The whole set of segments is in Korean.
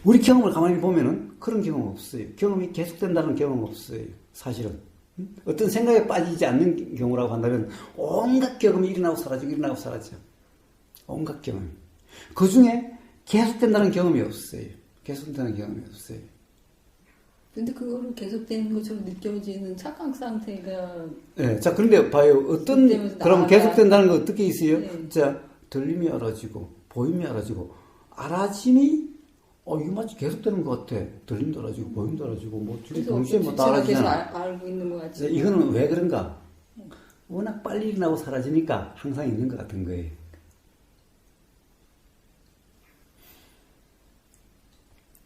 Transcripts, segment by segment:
우리 경험을 가만히 보면은 그런 경험 없어요. 경험이 계속된다는 경험 없어요. 사실은. 어떤 생각에 빠지지 않는 경우라고 한다면 온갖 경험이 일어나고 사라지고 일어나고 사라져. 온갖 경험이. 그 중에 계속된다는 경험이 없어요. 계속된다는 경험이 없어요. 근데 그거를 계속되는 것처럼 느껴지는 착각 상태가. 네. 자, 그런데 봐요. 그럼 계속된다는 거 어떻게 있어요? 네. 자, 들림이 알아지고, 보임이 알아지고, 알아짐이 이거 마치 계속되는 것 같아. 들림도 알아지고, 보임도 알아지고, 뭐, 동시에 뭐 다 알아지잖아. 계속 알고 있는 것 같지. 이거는 왜 그런가? 워낙 빨리 일어나고 사라지니까 항상 있는 것 같은 거예요.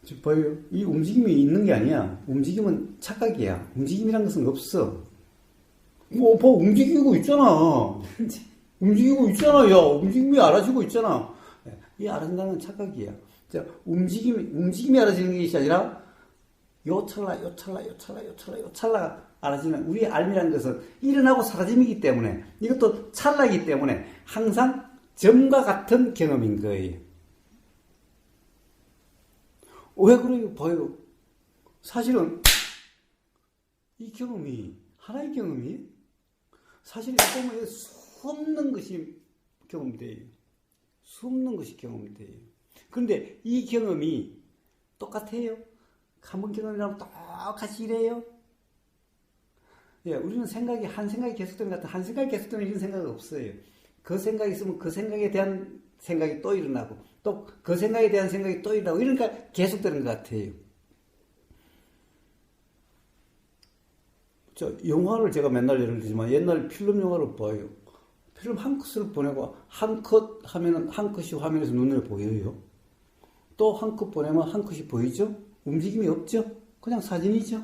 지금 봐요. 이 움직임이 있는 게 아니야. 움직임은 착각이야. 움직임이란 것은 없어. 움직이고 있잖아. 움직이고 있잖아. 야, 움직임이 알아지고 있잖아. 이 알아진다는 건 착각이야. 자, 움직임이 알아지는 것이 아니라, 요 찰나 알아지는, 우리 알미라는 것은 일어나고 사라짐이기 때문에, 이것도 찰나이기 때문에, 항상 점과 같은 경험인 거예요. 왜 그래요? 봐요. 사실은, 이 경험이, 하나의 경험이, 사실 이 경험에 수없는 것이 경험돼요. 수없는 것이 경험돼요. 그런데 이 경험이 똑같아요? 한 번 경험이라면 똑같이 이래요? 예, 우리는 한 생각이 계속되는 것 같아. 한 생각이 계속되는 이런 생각은 없어요. 그 생각이 있으면 그 생각에 대한 생각이 또 일어나고, 또 그 생각에 대한 생각이 또 일어나고, 이러니까 계속되는 것 같아요. 영화를 제가 맨날 예를 들지만, 옛날 필름 영화를 봐요. 필름 한 컷을 보내고, 한 컷 하면은 한 컷이 화면에서 눈에 보여요. 또 한 컷 보내면 한 컷이 보이죠? 움직임이 없죠? 그냥 사진이죠?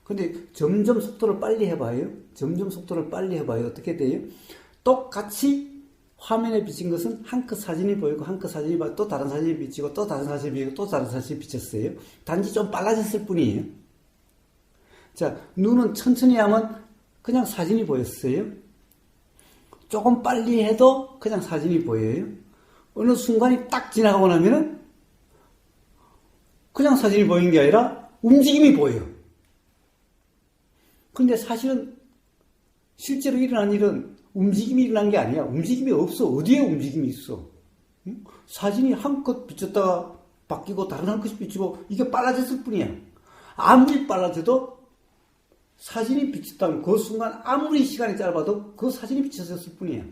근데 점점 속도를 빨리 해봐요. 어떻게 돼요? 똑같이 화면에 비친 것은 한 컷 사진이 보이고, 한 컷 사진이 보이고, 또 다른 사진이 비치고, 또 다른 사진이 비치고, 또 다른 사진이 비쳤어요. 단지 좀 빨라졌을 뿐이에요. 자, 눈은 천천히 하면 그냥 사진이 보였어요. 조금 빨리 해도 그냥 사진이 보여요. 어느 순간이 딱 지나가고 나면은 그냥 사진이 보이는 게 아니라 움직임이 보여요. 그런데 사실은 실제로 일어난 일은 움직임이 일어난 게 아니야. 움직임이 없어. 어디에 움직임이 있어? 응? 사진이 한 컷 비쳤다가 바뀌고 다른 한 컷이 비치고 이게 빨라졌을 뿐이야. 아무리 빨라져도 사진이 비쳤다면 그 순간 아무리 시간이 짧아도 그 사진이 비쳐졌을 뿐이야.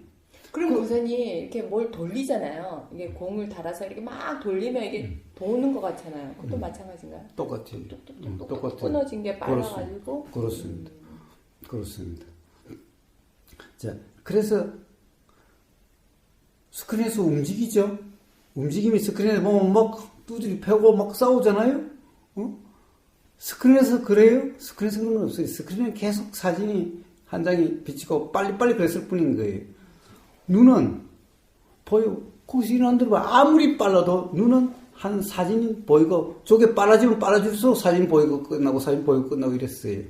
그럼 우선이 이렇게 뭘 돌리잖아요. 이게 공을 달아서 이렇게 막 돌리면 이게 도는 것 같잖아요. 그것도 마찬가지인가요? 똑같아요. 똑같아요. 끊어진 게 빨라가지고. 그렇습니다. 자, 그래서 스크린에서 움직이죠. 움직임이 스크린에 보면 막 두드리 패고 막 싸우잖아요. 스크린에서 그래요? 스크린에서 그런 건 없어요. 스크린에 계속 사진이 한 장이 비치고 빨리빨리 그랬을 뿐인 거예요. 눈은 보여. 거기서 일어난 대로 아무리 빨라도 눈은 한 사진이 보이고, 저게 빨라지면 빨라질수록 사진 보이고 끝나고 사진 보이고 끝나고 이랬어요.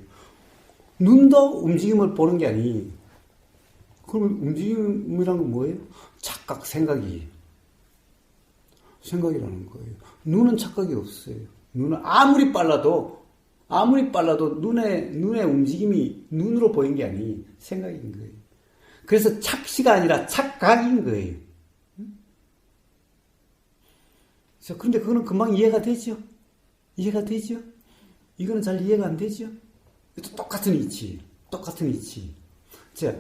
눈도 움직임을 보는 게 아니. 그럼 움직임이란 건 뭐예요? 착각, 생각이라는 거예요. 눈은 착각이 없어요. 눈은 아무리 빨라도 눈의 움직임이 눈으로 보인 게 아니 생각인 거예요. 그래서 착시가 아니라 착각인 거예요. 그런데 그거는 금방 이해가 되죠? 이거는 잘 이해가 안 되죠? 똑같은 이치. 자,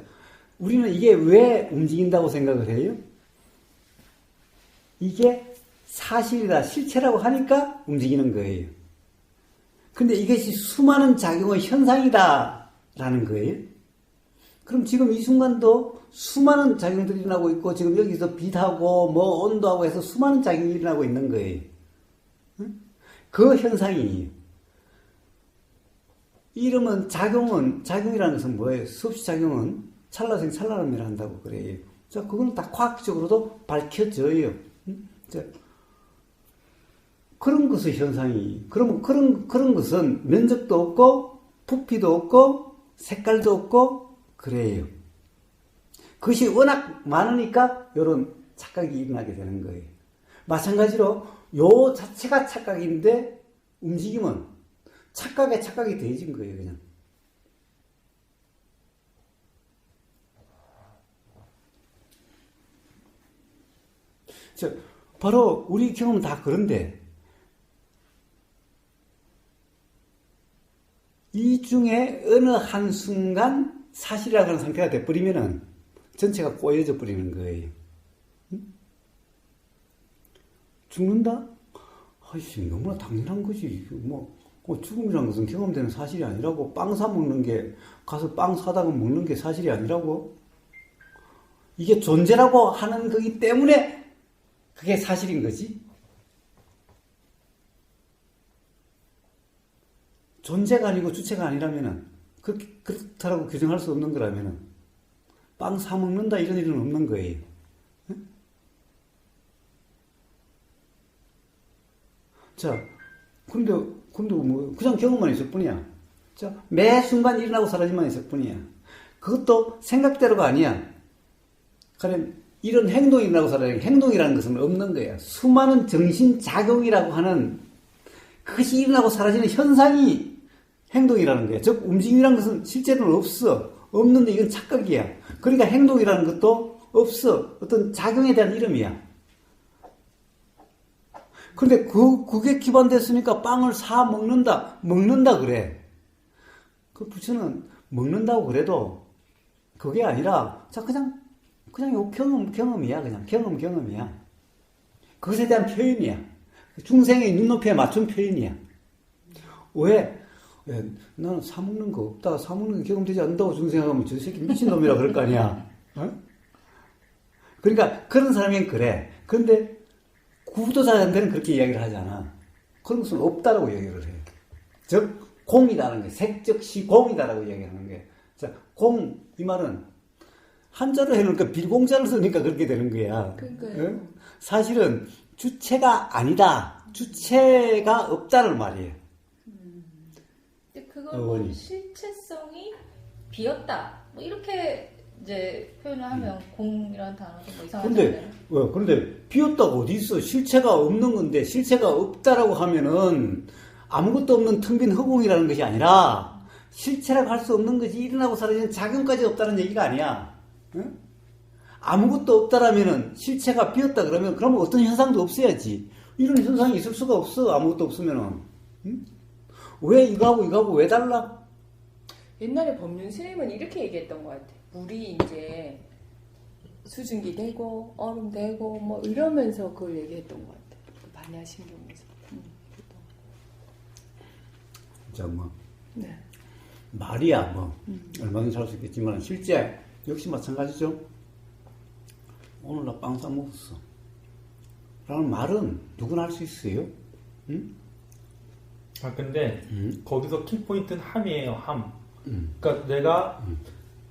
우리는 이게 왜 움직인다고 생각을 해요? 이게 사실이다, 실체라고 하니까 움직이는 거예요. 근데 이것이 수많은 작용의 현상이다라는 거예요. 그럼 지금 이 순간도 수많은 작용들이 일어나고 있고, 지금 여기서 빛하고 뭐 온도하고 해서 수많은 작용이 일어나고 있는 거예요. 그 현상이. 이러면 작용이라는 것은 뭐예요? 수없이 작용은 찰나생 찰나람이라 한다고 그래요. 자, 그거는 다 과학적으로도 밝혀져요. 자, 그런 것의 현상이. 그러면 그런 것은 면적도 없고, 부피도 없고, 색깔도 없고, 그래요. 그것이 워낙 많으니까 이런 착각이 일어나게 되는 거예요. 마찬가지로 요 자체가 착각인데 움직임은 착각에 착각이 더해진 거예요, 그냥. 바로 우리 경험은 다 그런데 이 중에 어느 한순간 사실이라고 하는 상태가 돼버리면은 전체가 꼬여져 버리는 거예요. 응? 죽는다? 아이씨, 너무나 당연한 거지. 죽음이라는 것은 경험되는 사실이 아니라고. 빵 사 먹는 게, 가서 빵 사다가 먹는 게 사실이 아니라고. 이게 존재라고 하는 거기 때문에 그게 사실인 거지. 존재가 아니고 주체가 아니라면은, 그렇다라고 규정할 수 없는 거라면은, 빵 사 먹는다 이런 일은 없는 거예요. 응? 자, 근데 그냥 경험만 있을 뿐이야. 자, 매 순간 일어나고 사라지만 있을 뿐이야. 그것도 생각대로가 아니야. 그럼 이런 행동이 일어나고 사라지는 행동이라는 것은 없는 거야. 수많은 정신작용이라고 하는 그것이 일어나고 사라지는 현상이 행동이라는 거야. 즉, 움직임이라는 것은 실제로는 없어. 없는데 이건 착각이야. 그러니까 행동이라는 것도 없어. 어떤 작용에 대한 이름이야. 근데 그게 기반됐으니까 빵을 사 먹는다 그래. 그 부처는 먹는다고 그래도 그게 아니라, 자, 그냥 요 경험이야. 그냥 경험이야. 그것에 대한 표현이야. 중생의 눈높이에 맞춘 표현이야. 왜? 나는 사먹는 거 없다. 사먹는 게 경험되지 않는다고 중생하면 저 새끼 미친놈이라 그럴 거 아니야. 어? 그러니까 그런 사람이 그래. 그런데 구도자한테는 그렇게 이야기를 하지 않아. 그런 것은 없다라고 이야기를 해. 즉, 공이다라는 게, 색즉시 공이다라고 이야기하는 게. 자, 공, 이 말은 한자로 해놓으니까 비공자를 쓰니까 그렇게 되는 거야. 그러니까요. 어? 사실은 주체가 아니다. 주체가 없다는 말이에요. 근데 그걸 뭐 실체성이 비었다. 뭐 이렇게 이제 표현을 하면 공이라는 단어도 뭐 이상하잖아요. 그런데 비었다고 어디 있어? 실체가 없는 건데 실체가 없다라고 하면은 아무것도 없는 텅 빈 허공이라는 것이 아니라 실체라고 할 수 없는 것이 일어나고 사라지는 작용까지 없다는 얘기가 아니야. 응? 아무것도 없다라면은 실체가 비었다 그러면 어떤 현상도 없어야지. 이런 현상이 있을 수가 없어. 아무것도 없으면은. 응? 왜 이거하고 왜 달라? 옛날에 법륜 스님은 이렇게 얘기했던 것 같아. 물이 이제 수증기 되고 얼음 되고 뭐 이러면서 그걸 얘기했던 것 같아. 많이 하신 경우에서. 자, 네. 말이야, 얼마든지 할 수 있겠지만, 실제, 역시 마찬가지죠. 오늘 나 빵 사 먹었어. 라는 말은 누구나 할 수 있어요. 응? 근데, 거기서 키포인트는 함이에요, 함. 그러니까 내가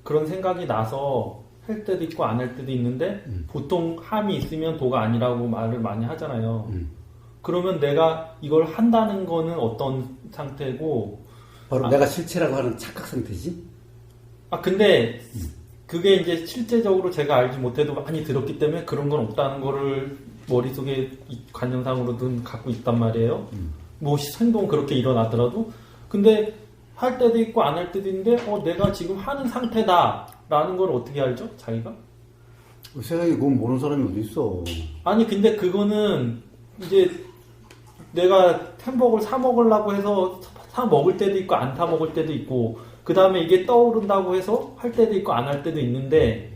그런 생각이 나서 할 때도 있고 안 할 때도 있는데, 보통 함이 있으면 도가 아니라고 말을 많이 하잖아요. 그러면 내가 이걸 한다는 거는 어떤 상태고, 바로 내가 실체라고 하는 착각 상태지? 근데 그게 이제 실제적으로 제가 알지 못해도 많이 들었기 때문에 그런 건 없다는 거를 머릿속에 관념상으로든 갖고 있단 말이에요. 뭐 행동 그렇게 일어나더라도. 근데 할 때도 있고 안 할 때도 있는데 내가 지금 하는 상태다라는 걸 어떻게 알죠? 자기가? 세상에 그건 모르는 사람이 어디 있어. 아니 근데 그거는 이제 내가 햄버거를 사 먹으려고 해서 사 먹을 때도 있고 안 사 먹을 때도 있고 그 다음에 이게 떠오른다고 해서 할 때도 있고 안 할 때도 있는데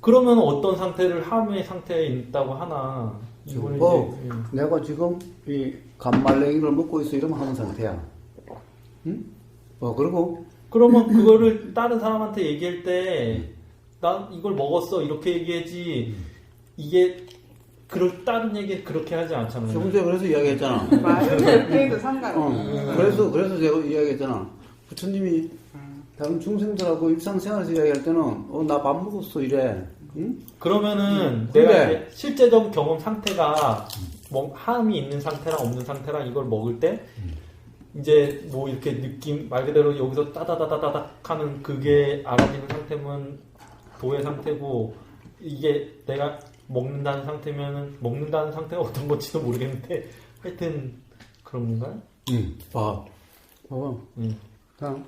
그러면 어떤 상태를 함의 상태에 있다고 하나 이거는 이제 내가 지금 이 간말랭이를 먹고 있어 이러면 하는 상태야. 응? 그리고 그러면 그거를 다른 사람한테 얘기할 때 난 이걸 먹었어 이렇게 얘기하지 이게 다른 얘기 그렇게 하지 않잖아요. 조금 전에 그래서 이야기했잖아. 말을 몇 개도 상관없어. 그래서 제가 이야기했잖아. 부처님이 다른 중생들하고 일상생활에서 이야기할 때는 나 밥 먹었어 이래. 응? 그러면은 내가 이제 실제적 경험 상태가 뭐 함이 있는 상태랑 없는 상태랑 이걸 먹을 때 이제 뭐 이렇게 느낌 말 그대로 여기서 따다다다닥 하는 그게 알아지는 상태면 도의 상태고 이게 내가 먹는다는 상태가 어떤 건지도 모르겠는데 하여튼 그런 건가요? 봐봐. 음. 그냥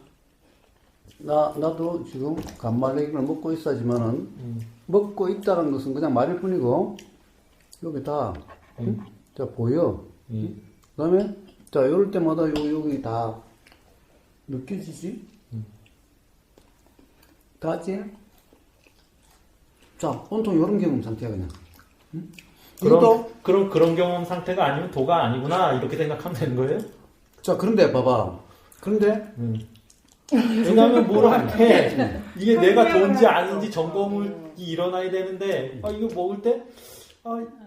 나도 지금 간말랭이를 먹고 있어야지만은 먹고 있다는 것은 그냥 말일 뿐이고 여기 다 자 보여. 그다음에 자 이럴 때마다 여기 다 느껴지지? 다 같이? 자 온통 이런 경험 상태야 그냥. 이것도 그런 경험 상태가 아니면 도가 아니구나 이렇게 생각하면 되는 거예요? 자 그런데 봐봐. 그런데 왜냐하면 뭘 할 때 이게 내가 돈지 아닌지 점검이 일어나야 되는데 이거 먹을 때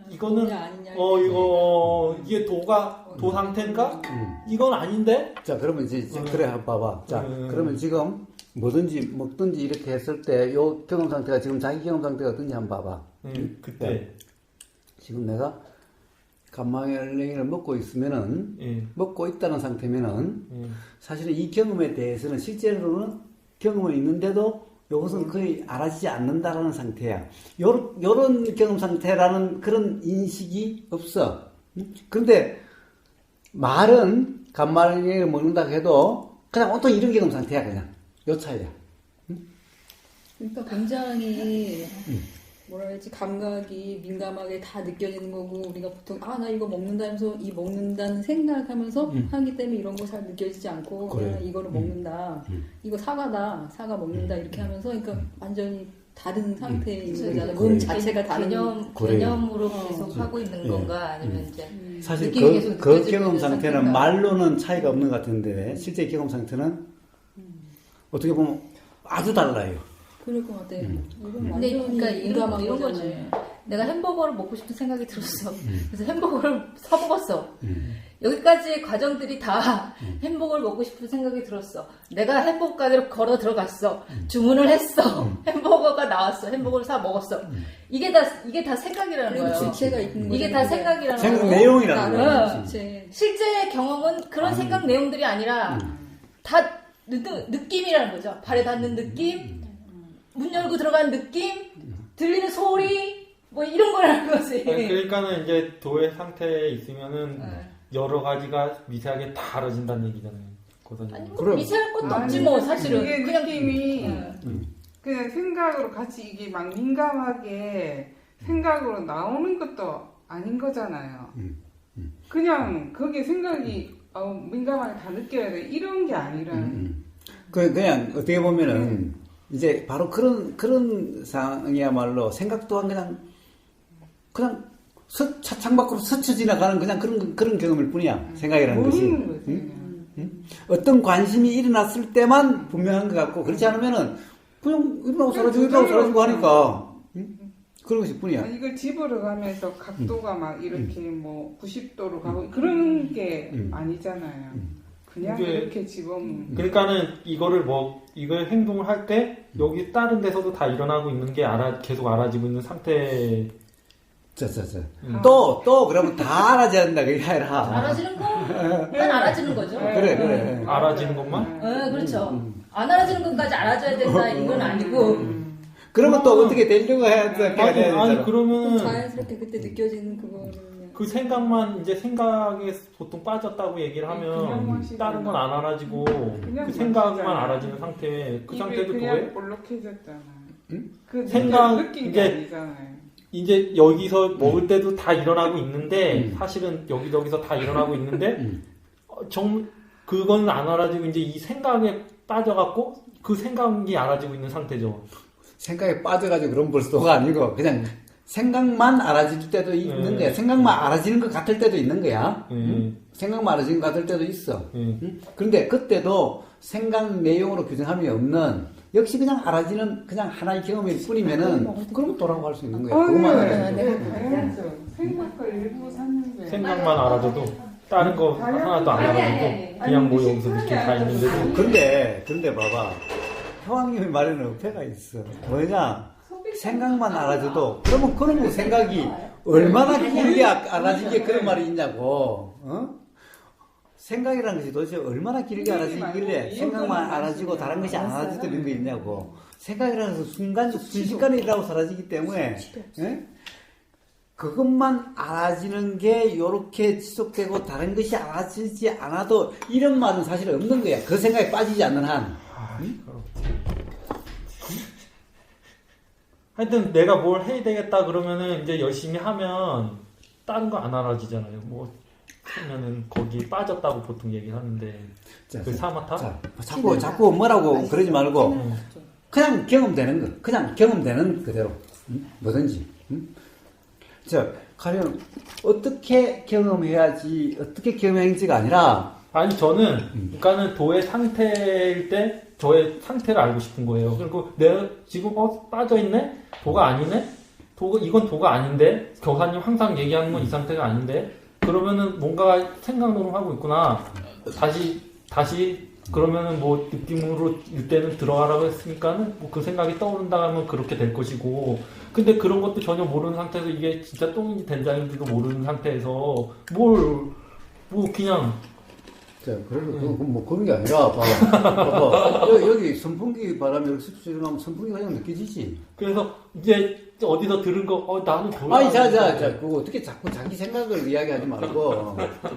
이거는 돈이 아니냐, 이게 도 상태인가? 이건 아닌데? 자 그러면 이제 그래 봐봐. 자 그러면 지금 뭐든지 먹든지 이렇게 했을 때 요 경험 상태가 지금 자기 경험 상태가 어떤지 한번 봐봐. 그때 지금 내가 간말랭이를 먹고 있으면은 먹고 있다는 상태면은 사실은 이 경험에 대해서는 실제로는 경험은 있는데도 이것은 거의 알아지지 않는다라는 상태야. 요런 경험 상태라는 그런 인식이 없어. 그런데 말은 간말랭이를 먹는다 해도 그냥 온통 이런 경험 상태야 그냥. 요 차이야. 그러니까 굉장히 뭐라 해야지 감각이 민감하게 다 느껴지는 거고 우리가 보통 나 이거 먹는다 하면서 이 먹는다는 생각하면서 하기 때문에 이런 거 잘 느껴지지 않고 그래. 이거를 먹는다 이거 사과 먹는다 이렇게 하면서 그러니까 완전히 다른 상태에 있는 거잖아요. 몸 자체가 다른 개념으로 계속 하고 있는 건가 아니면 이제 사실 느낌이 계속 그 느껴지는 경험 상태는 상태인가? 말로는 차이가 없는 것 같은데 실제 경험 상태는 어떻게 보면 아주 달라요. 그럴 것 같아요. 이건 음. 완전히 그러니까 민감한 이런 거지. 거잖아요. 내가 햄버거를 먹고 싶은 생각이 들었어. 그래서 햄버거를 사먹었어. 여기까지의 과정들이 다 햄버거를 먹고 싶은 생각이 들었어. 내가 햄버거 가게로 걸어 들어갔어. 주문을 했어. 햄버거가 나왔어. 햄버거를 사 먹었어. 이게 다 생각이라는 그리고 거예요. 주체가 있는 이게 거죠. 다 생각이라는 생각 거고. 내용이라는 나는 거야. 주체. 실제 경험은 그런 생각 내용들이 아니라 다 느낌이라는 거죠. 발에 닿는 느낌, 문 열고 들어간 느낌, 들리는 소리, 뭐 이런 거라는 거지. 그러니까는 이제 도의 상태에 있으면은 여러 가지가 미세하게 다 알아진다는 얘기잖아요. 고사님. 아니, 뭐 그럼. 미세할 것도 없지 뭐 사실은. 이게 그냥 느낌이 그냥 생각으로 같이 이게 막 민감하게 생각으로 나오는 것도 아닌 거잖아요. 그냥 거기에 생각이 민감하게 다 느껴야 돼 이런 게 아니라 그냥 어떻게 보면은 이제 바로 그런 상황이야말로 생각 또한 그냥 차창 밖으로 스쳐 지나가는 그냥 그런 경험일 뿐이야. 생각이라는 것이. 모르는 거지. 응? 어떤 관심이 일어났을 때만 분명한 것 같고 그렇지 않으면은 그냥 일어나고 사라지고 하니까 그런 것일 뿐이야. 이걸 집으로 가면서 각도가 막 이렇게 뭐 90도로 가고 그런 게 아니잖아요. 그냥 이게- 이렇게 집어먹는 그러니까는 이걸 행동을 할 때 여기 다른 데서도 다 일어나고 있는 게 계속 알아지고 있는 상태. 또 그러면 다 알아져야 된다 그게 아니라. 알아지는 건 알아지는 거죠. 그래. 알아지는 것만? 그렇죠. 안 알아지는 것까지 알아줘야 된다 이건 아니고. 그러면 또 어떻게 되려고 해야 아니 되잖아. 그러면 자연스럽게 그때 느껴지는 그거를 그냥 그 생각만 이제 생각에 보통 빠졌다고 얘기를 그냥 하면 마시잖아. 다른 건 안 알아지고 그냥 그 생각만 마시잖아. 알아지는 상태. 그 입이 상태도 그냥 도에 볼록해졌잖아. 응? 그 생각, 느낀 게 이제 아니잖아요. 이제 여기서 먹을 때도 다 일어나고 있는데 사실은 여기저기서 다 일어나고 있는데 그건 안 알아지고 이제 이 생각에 빠져갖고 그 생각이 알아지고 있는 상태죠. 생각에 빠져가지고 그런 벌써가 아니고 그냥 생각만 알아질 때도 있는 거야. 생각만 알아지는 것 같을 때도 있는 거야. 생각만 알아지는 것 같을 때도 있어. 그런데 그때도 생각 내용으로 규정함이 없는 역시 그냥 알아지는 그냥 하나의 경험일 뿐이면은 그럼 또라고 할 수 있는 거야. 그것만 알아지고. 당연하죠. 생각을 일부 샀는데. 생각만 알아줘도 다른 거 하나도 안 알아주고 그냥 뭐 여기서 느낌 다 있는데도 근데 봐봐. 형님이 말에는 어폐가 있어. 뭐냐? 생각만 알아줘도 그러면 그런 생각이 얼마나 길게 알아지게 그런 말이 있냐고. 생각이라는 것이 도대체 얼마나 길게 알아지길래 생각만 알아지고 다른 것이 안 알아지는 게 있냐고. 생각이라는 것은 순간적으로 순식간에 일어나고 사라지기 때문에 그것만 알아지는 게 요렇게 지속되고 다른 것이 알아지지 않아도 이런 말은 사실 없는 거야. 그 생각에 빠지지 않는 한. 하여튼 내가 뭘 해야 되겠다 그러면은 이제 열심히 하면 다른 거 안 알아지잖아요. 뭐 하면은 거기 빠졌다고 보통 얘기하는데 자, 그 사마타? 자, 자꾸 뭐라고 그러지 말고 그냥 경험되는 거. 그냥 경험되는 그대로. 뭐든지. 자, 가령 어떻게 경험해야지 어떻게 경험했는지가 아니라 아니 저는 그러니까는 도의 상태일 때 저의 상태를 알고 싶은 거예요. 그리고 내가 지금 빠져 있네? 도가 아니네? 이건 도가 아닌데 교사님 항상 얘기하는 건 이 상태가 아닌데 그러면은 뭔가 생각으로 하고 있구나. 다시 그러면은 뭐 느낌으로 이때는 들어가라고 했으니까는 뭐 그 생각이 떠오른다 하면 그렇게 될 것이고 근데 그런 것도 전혀 모르는 상태에서 이게 진짜 똥인지 된장인지도 모르는 상태에서 뭐 그냥 자, 그래서 뭐 그런 게 아니라 봐봐. 여기 선풍기 바람이 이렇게 슥 일어나면 선풍기가 그냥 느껴지지. 그래서 이제 어디서 들은 거 나는 몰라. 아니 자 그거 어떻게 자꾸 자기 생각을 이야기하지 말고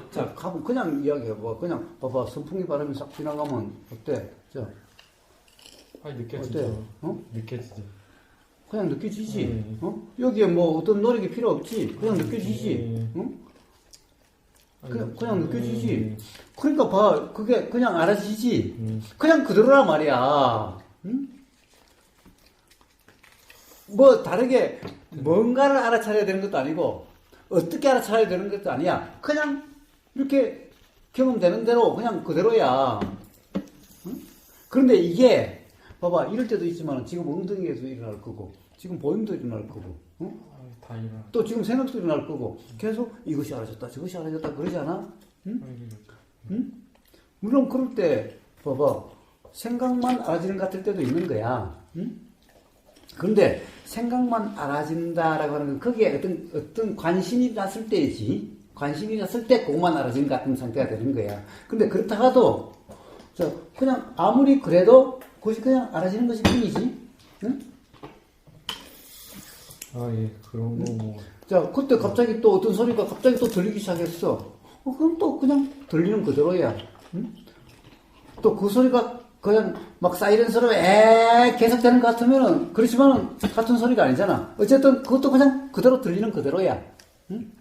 자 가면 그냥 이야기해봐. 그냥 봐봐 선풍기 바람이 싹 지나가면 어때? 자 아니 느껴지죠. 어때? 어? 느껴지죠. 그냥 느껴지지. 여기에 뭐 어떤 노력이 필요 없지. 그냥 느껴지지. 네. 그냥 느껴지지. 그러니까 봐, 그게 그냥 알아지지. 그냥 그대로란 말이야. 응? 뭐 다르게 뭔가를 알아차려야 되는 것도 아니고 어떻게 알아차려야 되는 것도 아니야. 그냥 이렇게 경험되는 대로 그냥 그대로야. 응? 그런데 이게 봐봐 이럴 때도 있지만 지금 엉덩이에서 일어날 거고 지금 보임도 일어날 거고. 응? 다 일어나. 또 지금 생각도 일어날 거고 계속 이것이 알아졌다 저것이 알아졌다 그러지 않아? 응? 응? 물론 그럴 때 봐봐 생각만 알아지는 것 같을 때도 있는 거야. 응? 그런데 생각만 알아진다라고 하는 건 거기에 어떤 관심이 났을 때이지. 관심이 났을 때 그것만 알아지는 것 같은 상태가 되는 거야. 근데 그렇다 하도 그냥 아무리 그래도 그것이 그냥 알아지는 것이 뿐이지. 응? 예, 그런 거 뭐. 자, 그때 갑자기 또 어떤 소리가 갑자기 또 들리기 시작했어. 그럼 또 그냥 들리는 그대로야. 응? 또 그 소리가 그냥 막 사이렌스로 계속 되는 것 같으면은, 그렇지만은 같은 소리가 아니잖아. 어쨌든 그것도 그냥 그대로 들리는 그대로야. 응?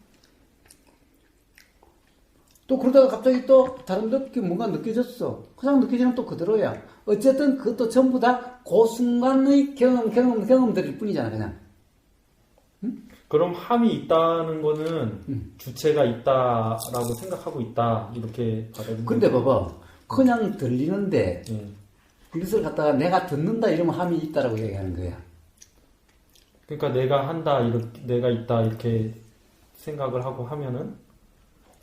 또 그러다가 갑자기 또 다른 느낌, 뭔가 느껴졌어. 그냥 느껴지는 또 그대로야. 어쨌든 그것도 전부 다 그 순간의 경험들일 뿐이잖아, 그냥. 그럼 함이 있다는 거는 주체가 있다라고 생각하고 있다 이렇게 받아들이는. 근데 봐봐 그냥 들리는데 이것을 갖다가 내가 듣는다 이러면 함이 있다라고 얘기하는 거야. 그러니까 내가 한다 이렇게 내가 있다 이렇게 생각을 하고 하면은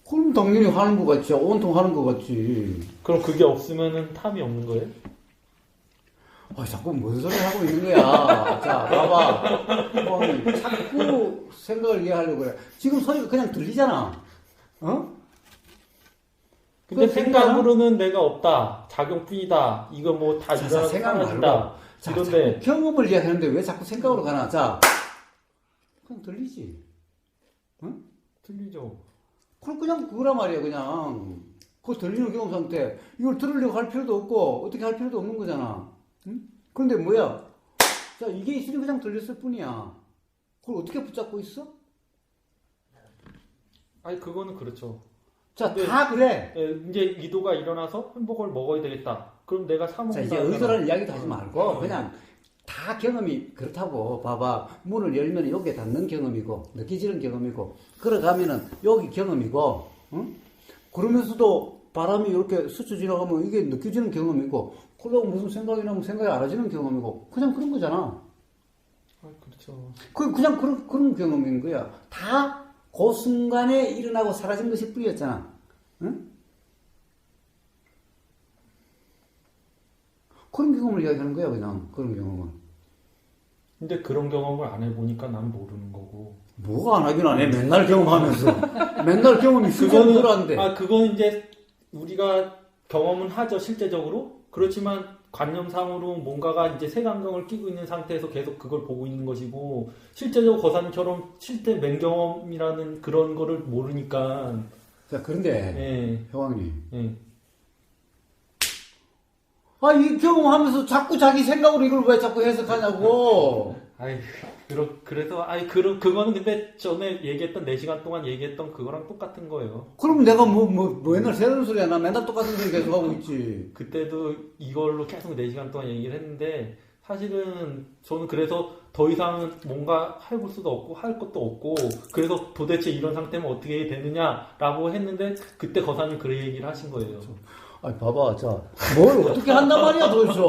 그럼 당연히 하는 거 같지. 온통 하는 거 같지. 그럼 그게 없으면은 함이 없는 거예요? 자꾸 뭔 소리 하고 있는 거야. 자 봐봐 자꾸 생각을 이해하려고 그래. 지금 소리가 그냥 들리잖아. 근데 생각으로는 내가 없다. 작용뿐이다. 이거 뭐 다 일어나서 생각 말고 사라진다. 이런데 경험을 이야기하는데 왜 자꾸 생각으로 가나. 자 그냥 들리지. 틀리죠. 그럼 그냥 그거란 말이야. 그냥 그 들리는 경험 상태 이걸 들으려고 할 필요도 없고 어떻게 할 필요도 없는 거잖아. 그런데 뭐야? 자 이게 있으니 그냥 들렸을 뿐이야. 그걸 어떻게 붙잡고 있어? 아니 그거는 그렇죠. 자, 네. 다 그래. 이제 이도가 일어나서 햄버거를 먹어야 되겠다. 그럼 내가 사 먹는다. 자, 이제 의도라는 이야기도 하지 말고, 그냥 다 경험이 그렇다고. 봐봐. 문을 열면 여기에 닿는 경험이고, 느껴지는 경험이고, 걸어가면은 여기 경험이고, 응? 그러면서도 바람이 이렇게 스쳐 지나가면 이게 느껴지는 경험이고, 그러고 무슨 생각이 나면 생각이 알아지는 경험이고, 그냥 그런 거잖아. 그렇죠. 그냥 그런 경험인 거야. 다 그 순간에 일어나고 사라진 것이 뿐이었잖아. 응? 그런 경험을 이야기하는 거야, 그냥. 그런 경험은. 근데 그런 경험을 안 해보니까 난 모르는 거고. 뭐가 안 하긴 안 해. 맨날 경험하면서. 맨날 경험이 수고를 하는데. 그거는 이제 우리가 경험은 하죠, 실제적으로. 그렇지만 관념상으로 뭔가가 이제 색안경을 끼고 있는 상태에서 계속 그걸 보고 있는 것이고 실제적으로 거사님처럼 실제 맹경험이라는 그런 거를 모르니까. 자, 그런데 예. 회왕님, 예. 아, 이 경험하면서 자꾸 자기 생각으로 이걸 왜 자꾸 해석하냐고. 아이, 그래서, 그거는 근데 전에 얘기했던 4시간 동안 얘기했던 그거랑 똑같은 거예요. 그럼 내가 뭐 맨날 새로운 소리야. 나 맨날 똑같은 소리 계속 하고 있지. 그때도 이걸로 계속 4시간 동안 얘기를 했는데, 사실은 저는 그래서 더 이상은 뭔가 해볼 수도 없고, 할 것도 없고, 그래서 도대체 이런 상태면 어떻게 되느냐라고 했는데, 그때 거사님 그 얘기를 하신 거예요. 아니, 봐봐. 자, 뭘 어떻게 한단 말이야, 도대체.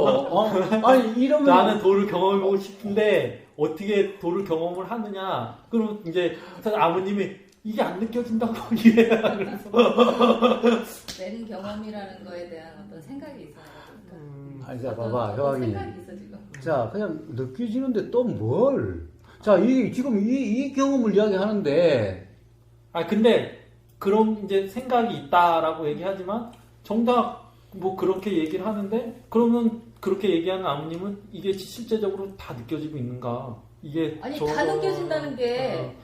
아니, 이러면. 나는 도를 경험해보고 싶은데 어떻게 도를 경험을 하느냐. 그럼 이제 아버님이 이게 안 느껴진다고 이래야. 그래서 내 경험이라는 거에 대한 어떤 생각이 있어요. 아니, 자, 봐봐, 회왕이. 생각이 있어 지금. 자, 그냥 느껴지는데 또 뭘. 자, 지금 이 경험을 이야기하는데. 근데 그런 이제 생각이 있다라고 얘기하지만 정작 뭐 그렇게 얘기를 하는데 그러면 그렇게 얘기하는 아버님은 이게 실제적으로 다 느껴지고 있는가? 이게 아니 다 느껴진다는 게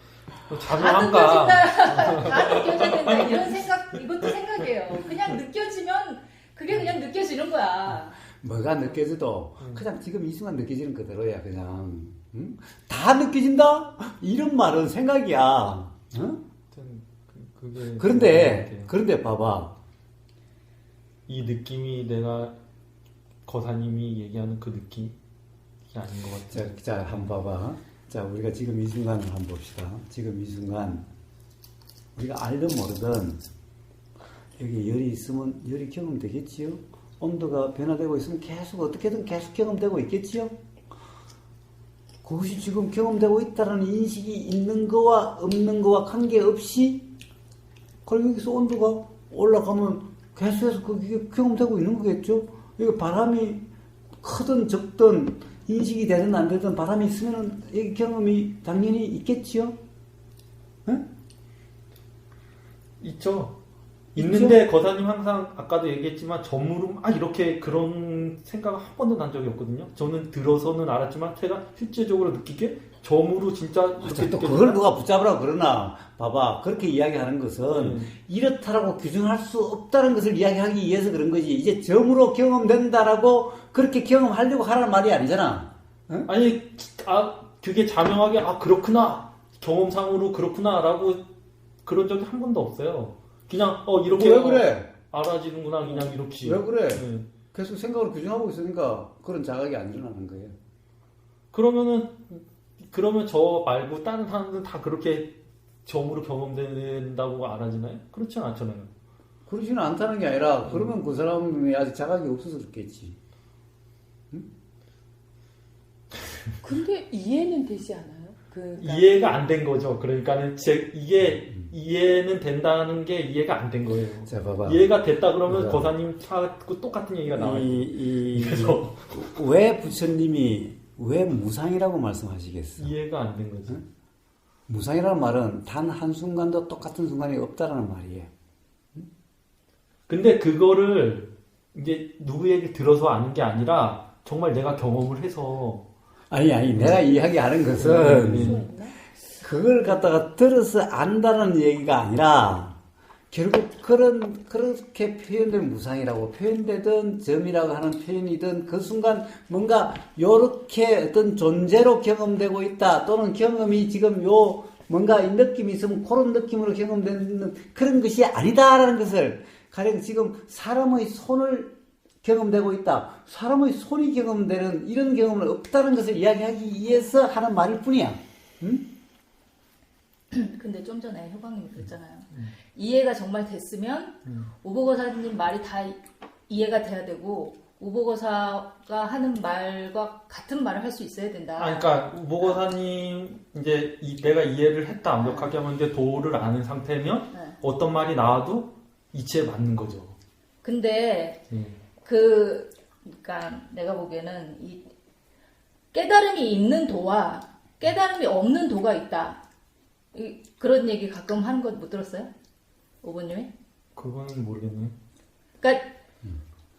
자명한가? 다 느껴져야 된다 이런 생각 이것도 생각이에요. 그냥 느껴지면 그게 그냥 느껴지는 거야. 뭐가 느껴져도 그냥 지금 이 순간 느껴지는 그대로야 그냥. 응? 다 느껴진다? 이런 말은 생각이야. 응? 그게 그런데 봐봐. 이 느낌이 내가 거사님이 얘기하는 그 느낌이 아닌 것 같아. 자, 한번 봐봐. 자, 우리가 지금 이 순간을 한번 봅시다. 지금 이 순간 우리가 알든 모르든 여기 열이 있으면 열이 경험되겠지요? 온도가 변화되고 있으면 계속 어떻게든 계속 경험되고 있겠지요? 그것이 지금 경험되고 있다는 인식이 있는 거와 없는 거와 관계없이 그리고 여기서 온도가 올라가면 계속해서 그게 경험되고 있는 거겠죠? 이거 바람이 크든 적든 인식이 되든 안 되든 바람이 있으면은 여기 경험이 당연히 있겠지요? 응? 있죠. 있는데 거사님 항상 아까도 얘기했지만 전무로 막 이렇게 그런 생각을 한 번도 난 적이 없거든요. 저는 들어서는 알았지만 제가 실제적으로 느끼게 점으로 진짜 이렇게 또 그걸 누가 붙잡으라고 그러나 봐봐 그렇게 이야기하는 것은 이렇다라고 규정할 수 없다는 것을 이야기하기 위해서 그런 거지 이제 점으로 경험된다라고 그렇게 경험하려고 하라는 말이 아니잖아. 응? 아니 그게 자명하게 그렇구나 경험상으로 그렇구나라고 그런 적이 한 번도 없어요. 그냥 이렇게 왜 그래? 알아지는구나 그냥 이렇게. 왜 그래? 네. 계속 생각을 규정하고 있으니까 그런 자각이 안 일어나는 거예요. 그러면 저 말고 다른 사람들은 다 그렇게 점으로 경험된다고 알아지나요? 그렇지 않잖아요. 그러지는 않다는 게 아니라 그러면 그 사람이 아직 자각이 없어서 그렇겠지. 근데 이해는 되지 않아요? 그러니까 이해가 안 된 거죠. 그러니까는 이게 이해는 된다는 게 이해가 안 된 거예요. 자, 봐봐. 이해가 됐다 그러면 자. 거사님 하고 똑같은 얘기가 나와요. 그래서 왜 부처님이 왜 무상이라고 말씀하시겠어? 이해가 안 된 거지. 무상이라는 말은 단 한순간도 똑같은 순간이 없다라는 말이에요. 근데 그거를 이제 누구 얘기 들어서 아는 게 아니라 정말 내가 경험을 해서 아니 내가 이야기하는 것은 그걸 갖다가 들어서 안다는 얘기가 아니라 결국 그렇게 표현된 무상이라고 표현되든 점이라고 하는 표현이든 그 순간 뭔가 요렇게 어떤 존재로 경험되고 있다 또는 경험이 지금 뭔가 이 느낌이 있으면 그런 느낌으로 경험되는 그런 것이 아니다라는 것을 가령 지금 사람의 손을 경험되고 있다. 사람의 손이 경험되는 이런 경험은 없다는 것을 이야기하기 위해서 하는 말일 뿐이야. 응? 근데 좀 전에 효광님이 그랬잖아요. 이해가 정말 됐으면 오보거사님 말이 다 이해가 돼야 되고 오보거사가 하는 말과 같은 말을 할 수 있어야 된다. 그러니까 오보거사님 이제 내가 이해를 했다 완벽하게 하면 이제 도를 아는 상태면 어떤 말이 나와도 이치에 맞는 거죠. 근데 그러니까 내가 보기에는 이 깨달음이 있는 도와 깨달음이 없는 도가 있다. 그런 얘기 가끔 하는 거 못 들었어요? 오보님이? 그거는 모르겠네. 그러니까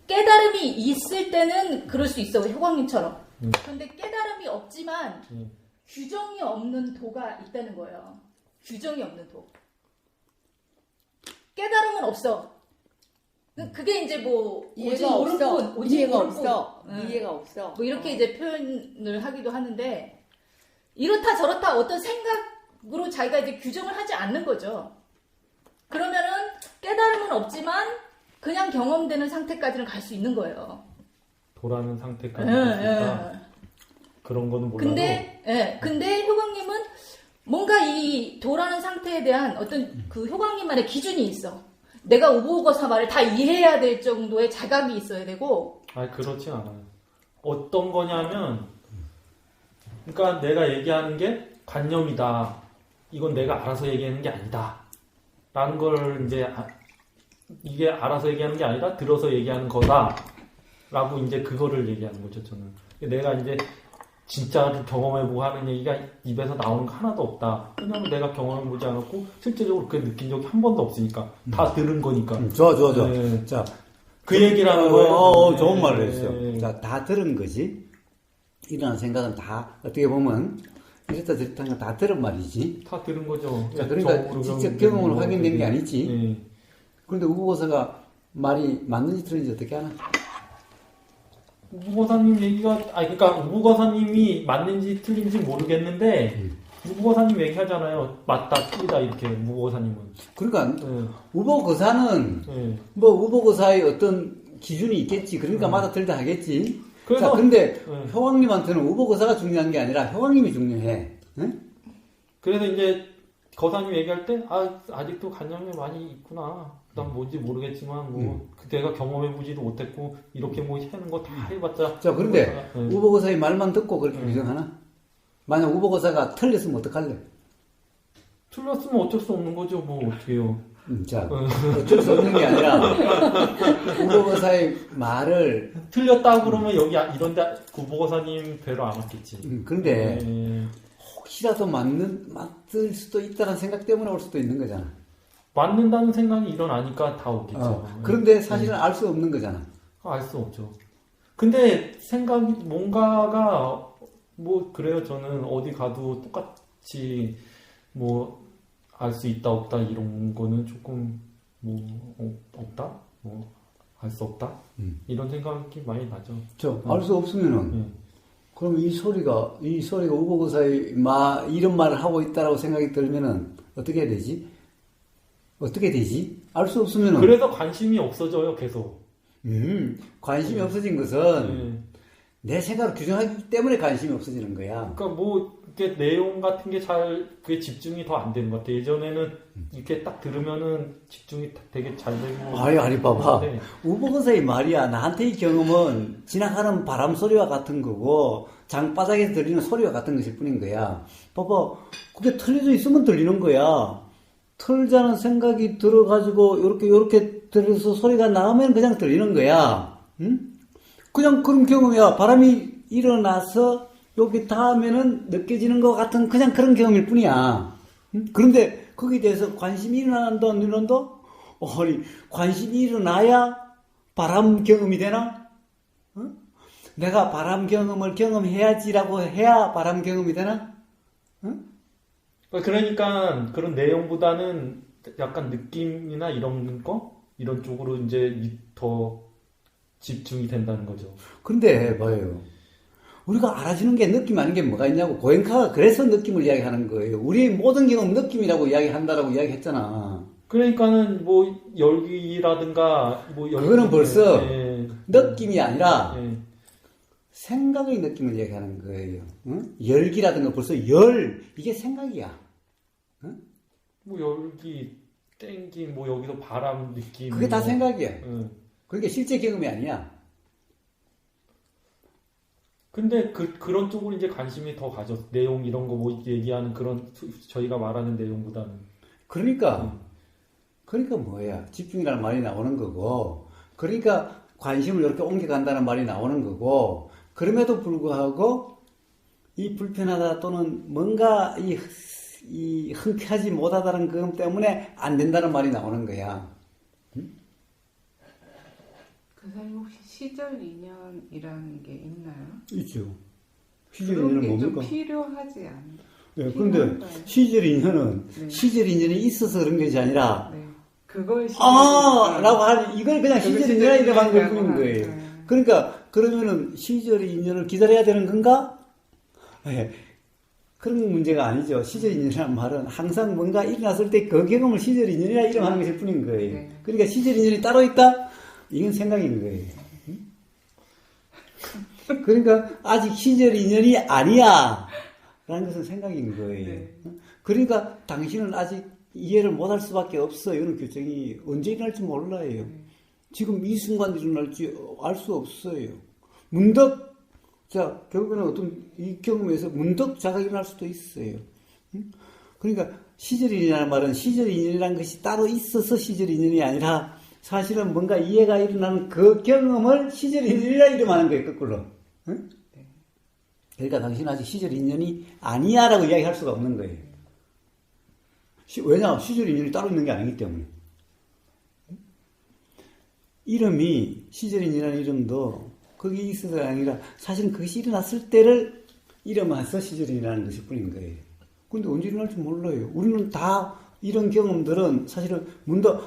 깨달음이 있을 때는 그럴 수 있어. 효광님처럼. 그런데 깨달음이 없지만 규정이 없는 도가 있다는 거예요. 규정이 없는 도. 깨달음은 없어. 그게 이제 뭐 이해가 없어. 오직 이해가 모를 뿐. 없어. 응. 이해가 없어. 뭐 이렇게 이제 표현을 하기도 하는데 이렇다 저렇다 어떤 생각으로 자기가 이제 규정을 하지 않는 거죠. 그러면은 깨달음은 없지만 그냥 경험되는 상태까지는 갈 수 있는 거예요. 도라는 상태까지 갔으니까 그런 거는 몰라도 근데 효광님은 뭔가 이 도라는 상태에 대한 어떤 그 효광님만의 기준이 있어. 내가 우보고사 말을 다 이해해야 될 정도의 자각이 있어야 되고. 아니 그렇진 않아요. 어떤 거냐면 그러니까 내가 얘기하는 게 관념이다. 이건 내가 알아서 얘기하는 게 아니다. 라는 걸 이제 이게 알아서 얘기하는 게 아니라 들어서 얘기하는 거다. 라고 이제 그거를 얘기하는 거죠, 저는. 내가 이제 진짜로 경험해보고 하는 얘기가 입에서 나오는 거 하나도 없다. 왜냐면 내가 경험해보지 않았고 실제적으로 그렇게 느낀 적이 한 번도 없으니까. 다 들은 거니까. 좋아. 네. 자, 그 얘기를 하는 거예요. 좋은 네. 말을 했어요. 자, 다 들은 거지. 일어나는 생각은 다 어떻게 보면 이랬다 저랬다 하는 거 다 들은 말이지. 다 들은 거죠. 자, 그러니까 직접 경험으로 확인된 게 아니지. 네. 그런데 우보고사가 말이 맞는지 틀린지 어떻게 하나? 우부거사님 얘기가, 그러니까 우부거사님이 맞는지 틀린지 모르겠는데, 우부거사님 얘기하잖아요. 맞다, 틀리다, 이렇게, 우부거사님은. 그러니까 네. 우보고사는 네. 뭐 우보고사의 어떤 기준이 있겠지. 그러니까 맞아 틀리다 하겠지. 그래서- 자, 근데 네. 효왕님한테는 우보고사가 중요한 게 아니라 효왕님이 중요해. 응? 그래서 이제, 거사님 얘기할 때, 아직도 관념이 많이 있구나. 난 뭔지 모르겠지만, 내가 경험해보지도 못했고, 이렇게 뭐 하는 거 다 해봤자. 자, 그런데 네. 우보고사의 말만 듣고 그렇게 규정하나? 만약 우보고사가 틀렸으면 어떡할래? 틀렸으면 어쩔 수 없는 거죠, 뭐, 어떡해요. 자, 어쩔 수 없는 게 아니라 우보고사의 말을 틀렸다고 그러면 여기 이런데 구보거사님 배로 안 왔겠지. 근데 네. 혹시라도 맞을 수도 있다는 생각 때문에 올 수도 있는 거잖아. 맞는다는 생각이 일어나니까 다 오겠죠. 그런데 사실은 알 수 없는 거잖아. 알 수 없죠. 근데 생각이 뭔가가 뭐 그래요. 저는 어디 가도 똑같이 뭐 알 수 있다 없다 이런 거는 조금 뭐 없다 뭐 알 수 없다 이런 생각이 많이 나죠. 알 수 없으면은 그럼 이 소리가 우보고사의 이런 말을 하고 있다라고 생각이 들면은 어떻게 해야 되지? 어떻게 되지? 알 수 없으면은 그래서 관심이 없어져요 계속. 관심이 없어진 것은 네. 내 생각을 규정하기 때문에 관심이 없어지는 거야. 그러니까 뭐 이렇게 내용 같은 게 그게 집중이 더 안 되는 것 같아. 예전에는 이렇게 딱 들으면은 집중이 되게 잘 되고. 아니 봐봐. 네. 우보고사의 말이야. 나한테 이 경험은 지나가는 바람 소리와 같은 거고 장바닥에서 들리는 소리와 같은 것일 뿐인 거야. 봐봐. 그게 틀려져 있으면 들리는 거야. 틀자는 생각이 들어가지고 요렇게 들어서 소리가 나오면 그냥 들리는 거야. 응? 그냥 그런 경험이야. 바람이 일어나서 여기 닿으면은 느껴지는 것 같은 그냥 그런 경험일 뿐이야. 응? 그런데 거기에 대해서 관심이 일어난다, 안 일어난다? 아니, 관심이 일어나야 바람 경험이 되나? 응? 내가 바람 경험을 경험해야지라고 해야 바람 경험이 되나? 응? 그러니까 그런 내용보다는 약간 느낌이나 이런 쪽으로 이제 더 집중이 된다는 거죠. 근데 봐요. 우리가 알아주는 게 느낌 아닌 게 뭐가 있냐고. 고엔카가 그래서 느낌을 이야기하는 거예요. 우리의 모든 경험 느낌이라고 이야기한다라고 이야기했잖아. 그러니까는 뭐 열기라든가 뭐 그거는 벌써 예. 느낌이 아니라 예. 생각의 느낌을 이야기하는 거예요. 응? 열기라든가 벌써 이게 생각이야. 응? 뭐 열기, 땡기, 뭐 여기서 바람 느낌. 그게 다 생각이야. 예. 그게 실제 경험이 아니야. 근데 그런 쪽으로 이제 관심이 더 가죠. 내용 이런 거 뭐 얘기하는 그런 저희가 말하는 내용보다는. 그러니까 뭐야. 집중이라는 말이 나오는 거고, 그러니까 관심을 이렇게 옮겨간다는 말이 나오는 거고, 그럼에도 불구하고 이 불편하다 또는 뭔가 이 흔쾌하지 못하다는 것 때문에 안 된다는 말이 나오는 거야. 그 선생님 혹시 시절 인연이라는 게 있나요? 있죠. 시절 그런 인연은 게 좀 뭡니까? 필요하지 않나요? 네, 근데 필요한가요? 시절 인연은 네. 시절 인연이 있어서 그런 것이 아니라 네. 그걸 라고 하니 이걸 그냥 그걸 시절 인연이라 이렇게 한 시절 것뿐인 인연이라고 거예요. 하는. 그러니까 그러면은 시절 인연을 기다려야 되는 건가? 예. 그런 문제가 아니죠. 시절 인연이라는 말은 항상 뭔가 일어났을 때 그 경험을 시절 인연이라 이름하는 것일 뿐인 거예요. 네. 그러니까 시절 인연이 따로 있다? 이건 생각인 거예요. 그러니까 아직 시절 인연이 아니야 라는 것은 생각인 거예요. 네. 그러니까 당신은 아직 이해를 못할 수밖에 없어. 이런 규정이 언제 일어날지 몰라요. 지금 이 순간 일어날지 알 수 없어요. 문득 자, 결국에는 어떤 이 경험에서 문득 자가 일어날 수도 있어요. 응? 그러니까 시절 인연이라는 말은 시절 인연이라는 것이 따로 있어서 시절 인연이 아니라 사실은 뭔가 이해가 일어나는 그 경험을 시절 인연이라 이름하는 거예요, 거꾸로. 응? 그러니까 당신은 아직 시절 인연이 아니야 라고 이야기할 수가 없는 거예요. 왜냐? 시절 인연이 따로 있는 게 아니기 때문에. 이름이 시절 인연이라는 이름도 거기 있어서가 아니라 사실은 그것이 일어났을 때를 이름해서 시절이라는 것일 뿐인 거예요. 근데 언제 일어날지 몰라요. 우리는 다 이런 경험들은 사실은 문득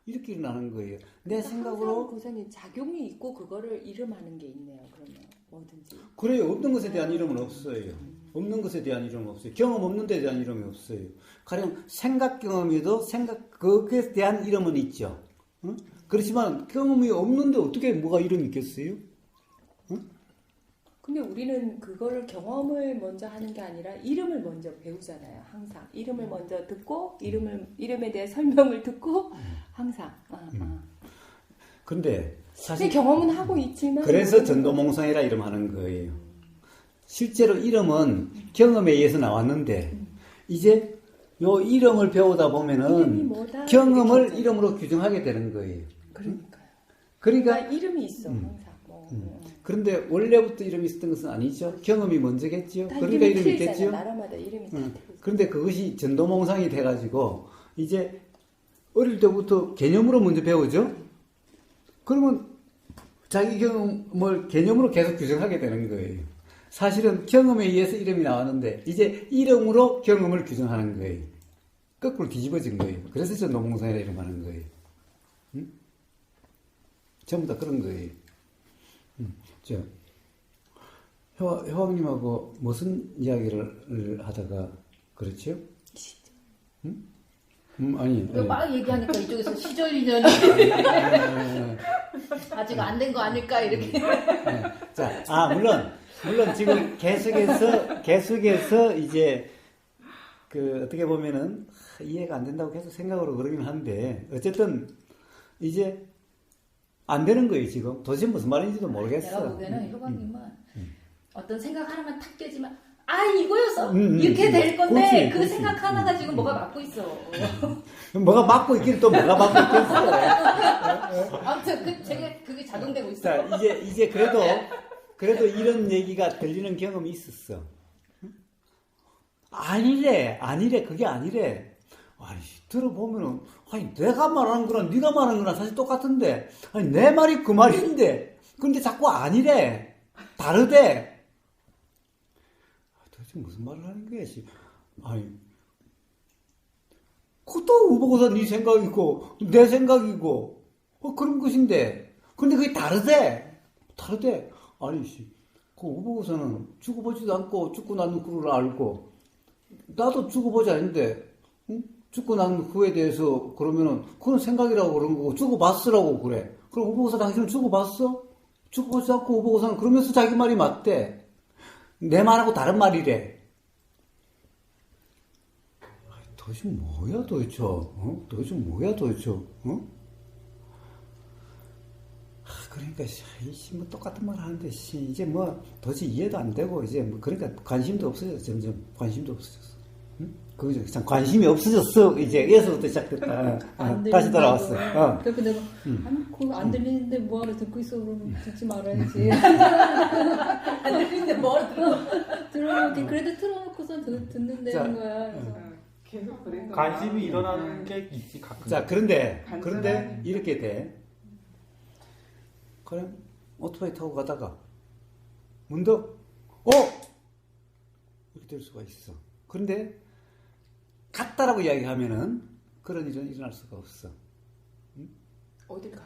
이렇게 일어나는 거예요. 내 생각으로 고사님 작용이 있고 그거를 이름하는 게 있네요. 그러면 뭐든지. 그래요. 없는 것에 대한 이름은 없어요. 없는 것에 대한 이름은 없어요. 경험 없는 데에 대한 이름이 없어요. 가령 생각 경험에도 그것에 대한 이름은 있죠. 응? 그렇지만 경험이 없는데 어떻게 뭐가 이름이 있겠어요? 응? 근데 우리는 그거를 경험을 먼저 하는 게 아니라 이름을 먼저 배우잖아요. 항상 이름을 먼저 듣고 이름에 대해 설명을 듣고 항상. 근데 사실 근데 경험은 하고 있지만 그래서 전도몽상이라 이름하는 거예요. 실제로 이름은 경험에 의해서 나왔는데 이제 요 이름을 배우다 이름이 보면은 뭐다? 경험을 이렇게 이름으로 규정하게 되는 거예요. 그러니까요. 그러니까 이름이 있어 항상. 그런데 원래부터 이름이 있었던 것은 아니죠. 경험이 먼저겠죠. 다 그러니까 이름이 틀리잖아요. 있겠죠. 나라마다 이름이 다 틀리죠. 그런데 그것이 전도몽상이 돼가지고 이제 어릴 때부터 개념으로 먼저 배우죠. 그러면 자기 경험을 개념으로 계속 규정하게 되는 거예요. 사실은 경험에 의해서 이름이 나왔는데 이제 이름으로 경험을 규정하는 거예요. 거꾸로 뒤집어진 거예요. 그래서 전도몽상이라 이름하는 거예요. 응? 전부 다 그런 거예요. 자, 효왕님하고 무슨 이야기를 하다가 그렇죠? 응? 아니. 막 얘기하니까 이쪽에서 시절 인연이 아직 안 된 거 아닐까 이렇게. 자, 물론 지금 계속해서 이제 그 어떻게 보면은 이해가 안 된다고 계속 생각으로 그러긴 한데 어쨌든 이제 안 되는 거예요 지금. 도대체 무슨 말인지도 모르겠어. 내가 보기에는 효광님은 어떤 생각 하나만 탁 깨지면 이거였어 이렇게 그렇지, 될 건데 그 그렇지. 생각 하나가 지금 뭐가 막고 있어. 뭐가 막고 있긴 또 뭐가 막고 있겠어. 아무튼 그게 작용되고 있어. 자, 이제 그래도 이런 얘기가 들리는 경험이 있었어. 아니래, 그게 아니래. 아니, 들어보면은, 내가 말하는 거랑 네가 말하는 거랑 사실 똑같은데, 내 말이 그 말인데, 근데 자꾸 아니래. 다르대. 도대체 무슨 말을 하는 거야, 씨. 그것도 우보고서 네 생각이고, 내 생각이고, 그런 것인데, 근데 그게 다르대. 아니, 씨. 그 우보고서는 죽어보지도 않고, 죽고 난 후를 알고, 나도 죽어보지 않는데, 응? 죽고 난 후에 대해서 그러면은, 그건 생각이라고 그런 거고, 죽어봤으라고 그래. 그럼 우보고서 당신은 죽어봤어? 죽어보지 않고 우보고서는 그러면서 자기 말이 맞대. 내 말하고 다른 말이래. 도대체 뭐야 도대체? 도대체 뭐야 도대체? 그러니까 뭐 똑같은 말 하는데 이제 뭐 도대체 이해도 안 되고 이제 뭐 그러니까 관심도 없어졌어. 점점 관심도 없어졌어. 그거죠. 참 관심이 없어졌어. 이제 여기서부터 시작됐다. 다시 돌아왔어. 그래서 내가 그거 안 들리는데 뭐하러 듣고 있어? 그러면 듣지 말아야지. 안 들리는데 뭘 들어? 그래도 틀어놓고서 듣는다는 거야. 그래서. 계속 그래서 관심이 일어나는 게 있지 가끔. 자, 그런데 간절하네. 이렇게 돼. 그냥 오토바이 타고 가다가 문득 이렇게 될 수가 있어. 그런데 갔다라고 이야기하면은 그런 일은 일어날 수가 없어. 어딜 가요?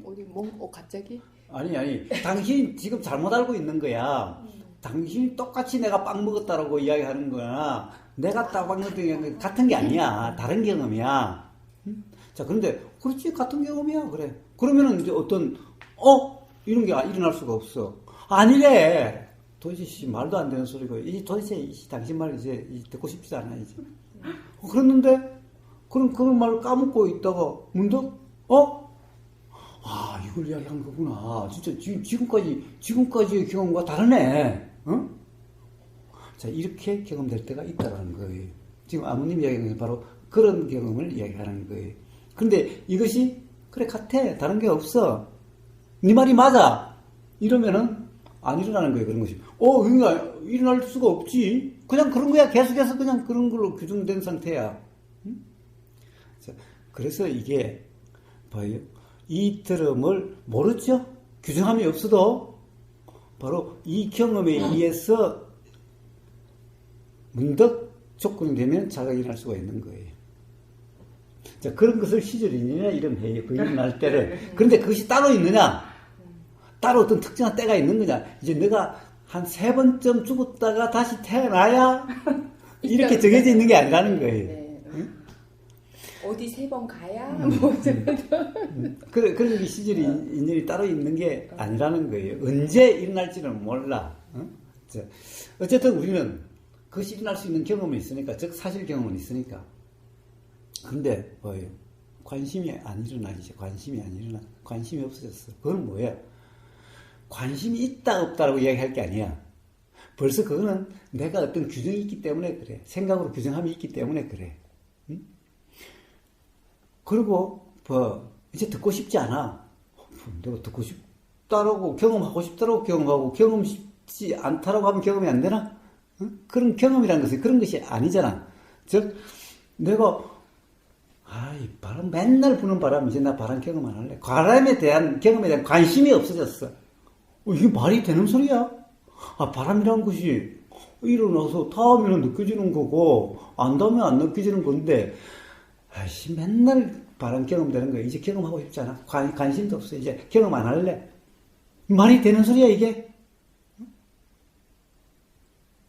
어디 갑자기? 아니 당신이 지금 잘못 알고 있는 거야. 당신이 똑같이 내가 빵 먹었다라고 이야기하는 거나 내가 빵 먹었던 게 같은 게 아니야. 다른 경험이야. 자, 그런데 그렇지, 같은 경험이야. 그래. 그러면은 이제 어떤 이런 게 일어날 수가 없어. 아니래. 도대체 말도 안 되는 소리고 이제 도대체 당신 말 이제 듣고 싶지 않아 이제. 그랬는데 그런 말을 까먹고 있다가 문득 이걸 이야기한 거구나. 진짜 지금까지의 경험과 다르네. 어? 자, 이렇게 경험될 때가 있다는 거예요. 지금 아버님 이야기하는 게 바로 그런 경험을 이야기하는 거예요. 근데 이것이 그래 같아. 다른 게 없어. 네 말이 맞아. 이러면은 안 일어나는 거예요. 그런 것이. 그러니까 일어날 수가 없지. 그냥 그런 거야. 계속해서 그냥 그런 걸로 규정된 상태야. 응? 자, 그래서 이게 봐요. 이 들음을 모르죠? 규정함이 없어도 바로 이 경험에 의해서 문득 조건이 되면 자각이 일어날 수가 있는 거예요. 자, 그런 것을 시절이냐 이름해요. 그 일어날 때를. 그런데 그것이 따로 있느냐? 따로 어떤 특정한 때가 있는 거냐? 이제 내가 한 3번쯤 죽었다가 다시 태어나야 이렇게 정해져 있는 게 아니라는 거예요. 네. 응? 어디 3번 가야? 그런 시절이 인연이 따로 있는 게 아니라는 거예요. 언제 일어날지는 몰라. 응? 자, 어쨌든 우리는 그것이 일어날 수 있는 경험이 있으니까, 즉 사실 경험은 있으니까. 근데 뭐예요? 관심이 안 일어나지. 관심이 안 일어나. 관심이 없어졌어. 그건 뭐예요? 관심이 있다 없다라고 이야기할 게 아니야. 벌써 그거는 내가 어떤 규정이 있기 때문에 그래. 생각으로 규정함이 있기 때문에 그래. 응? 그리고 이제 듣고 싶지 않아. 내가 듣고 싶다라고 경험하고 싶다라고 경험하고 경험 싶지 않다라고 하면 경험이 안 되나? 응? 그런 경험이라는 것은 그런 것이 아니잖아. 즉 내가 이 바람 맨날 부는 바람 이제 나 바람 경험 안 할래. 바람에 대한 경험에 대한 관심이 없어졌어. 이게 말이 되는 소리야? 바람이라는 것이 일어나서 닿으면 느껴지는 거고 안 닿으면 안 느껴지는 건데 맨날 바람 경험되는 거야. 이제 경험하고 싶지 않아. 관심도 없어. 이제 경험 안 할래. 말이 되는 소리야 이게?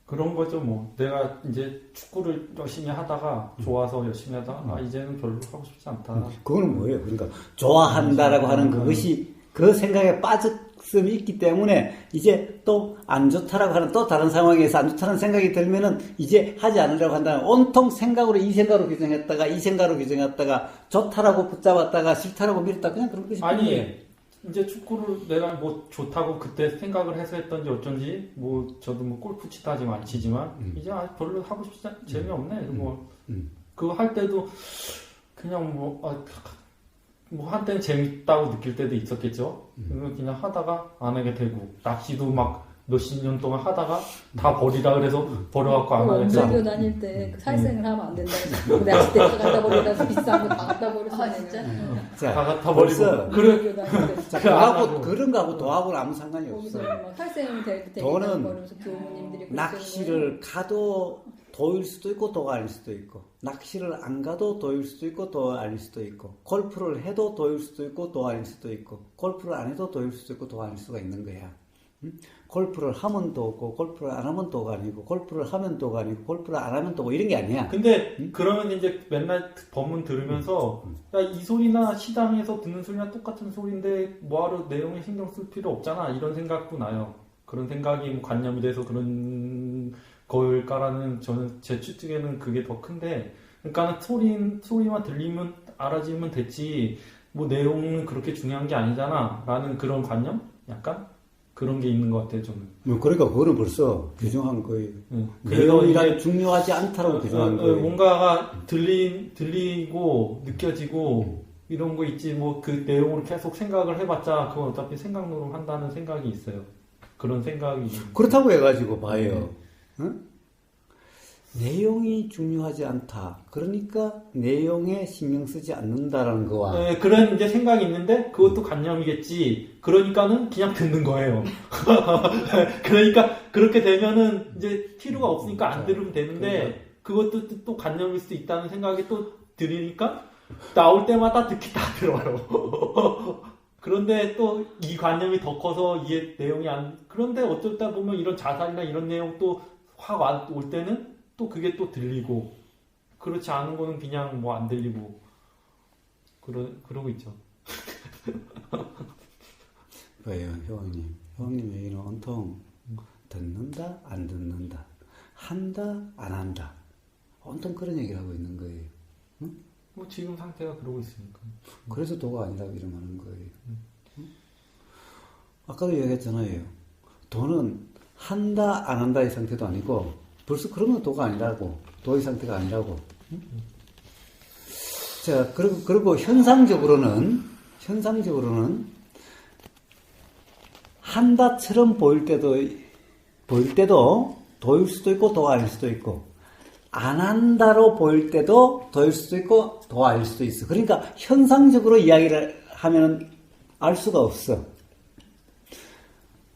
그런 거죠, 뭐. 내가 이제 축구를 열심히 하다가, 좋아서 열심히 하다가, 이제는 별로 하고 싶지 않다. 그거는 뭐예요? 그러니까, 좋아한다라고 하는 그것이, 그 생각에 빠졌음이 있기 때문에, 이제 또 안 좋다라고 하는 또 다른 상황에서 안 좋다는 생각이 들면은, 이제 하지 않으려고 한다면, 온통 생각으로 이 생각으로 규정했다가, 이 생각으로 규정했다가, 좋다라고 붙잡았다가, 싫다라고 밀었다가, 그냥 그런 것이. 아니, 이제 축구를 내가 뭐 좋다고 그때 생각을 해서 했던지 어쩐지 저도 골프 치다 지금 안 치지만 이제 별로 하고 싶지 재미없네. 그거 할 때도 그냥 한때는 재밌다고 느낄 때도 있었겠죠. 그냥 하다가 안 하게 되고 낚시도 막 몇십 년 동안 하다가 다 버리라 그래서 버려갖고 안 하게 되고. 엄마교 다닐 때 살생을 하면 안 된다. 낚시 때 갖다 버리다 비싼 거 다 갖다 버렸어. 진짜? 자, 다 갖다 버리고. 엄마교 다닐 때. 자, 그런 거하고 도하고는 아무 상관이 없어. 거기서 막 살생 될 때 도는 버리면서 교무님들이 낚시를 가도 도일 수도 있고 도가 아닐 수도 있고, 낚시를 안 가도 도일 수도 있고 도 아닐 수도 있고, 골프를 해도 도일 수도 있고 도 아닐 수도 있고, 골프를 안 해도 도일 수도 있고 도 아닐 수가 있는 거야. 골프를 하면 도고 골프를 안 하면 도가 아니고, 골프를 하면 도가 아니고 골프를 안 하면 도고, 이런 게 아니야. 근데 그러면 이제 맨날 법문 들으면서 야, 이 소리나 시장에서 듣는 소리나 똑같은 소리인데 뭐하러 내용에 신경 쓸 필요 없잖아, 이런 생각도 나요. 그런 생각이 관념이 돼서 그런 거일까라는, 저는 제 추측에는 그게 더 큰데, 그러니까 소리만 들리면 알아지면 됐지 내용은 그렇게 중요한 게 아니잖아 라는 그런 관념? 약간 그런 게 있는 것 같아요, 저는. 그러니까 그거는 벌써 규정한 거예요. 그래서 내용이 중요하지 않다라고 규정한 거예요. 뭔가가 들리고 느껴지고 이런 거 있지, 그 내용으로 계속 생각을 해봤자 그건 어차피 생각 노름 한다는 생각이 있어요. 그런 생각이. 그렇다고 해가지고 봐요. 응? 내용이 중요하지 않다. 그러니까 내용에 신경 쓰지 않는다라는 거와 네, 그런 이제 생각이 있는데 그것도 관념이겠지. 그러니까는 그냥 듣는 거예요. 그러니까 그렇게 되면은 이제 필요가 없으니까 안 들으면 되는데 그것도 또 관념일 수도 있다는 생각이 또 들으니까 나올 때마다 듣기 다 들어요. 그런데 또 이 관념이 더 커서 이해 내용이 안 그런데 어쩌다 보면 이런 자살이나 이런 내용 또 확 올 때는 또 그게 또 들리고 그렇지 않은 거는 그냥 뭐 안 들리고 그러고 있죠. 왜요, 효왕님? 효왕님 얘기는 온통 듣는다, 안 듣는다, 한다, 안 한다. 온통 그런 얘기를 하고 있는 거예요. 응? 뭐 지금 상태가 그러고 있으니까. 그래서 도가 아니라고 이름하는 거예요. 아까도 얘기했잖아요. 도는 한다, 안 한다의 상태도 아니고 벌써 그러면 도가 아니라고. 도의 상태가 아니라고. 응? 자, 그리고 현상적으로는 한다처럼 보일 때도 도일 수도 있고 도가 아닐 수도 있고 안 한다로 보일 때도 도일 수도 있고 도가 아닐 수도 있어. 그러니까 현상적으로 이야기를 하면 알 수가 없어.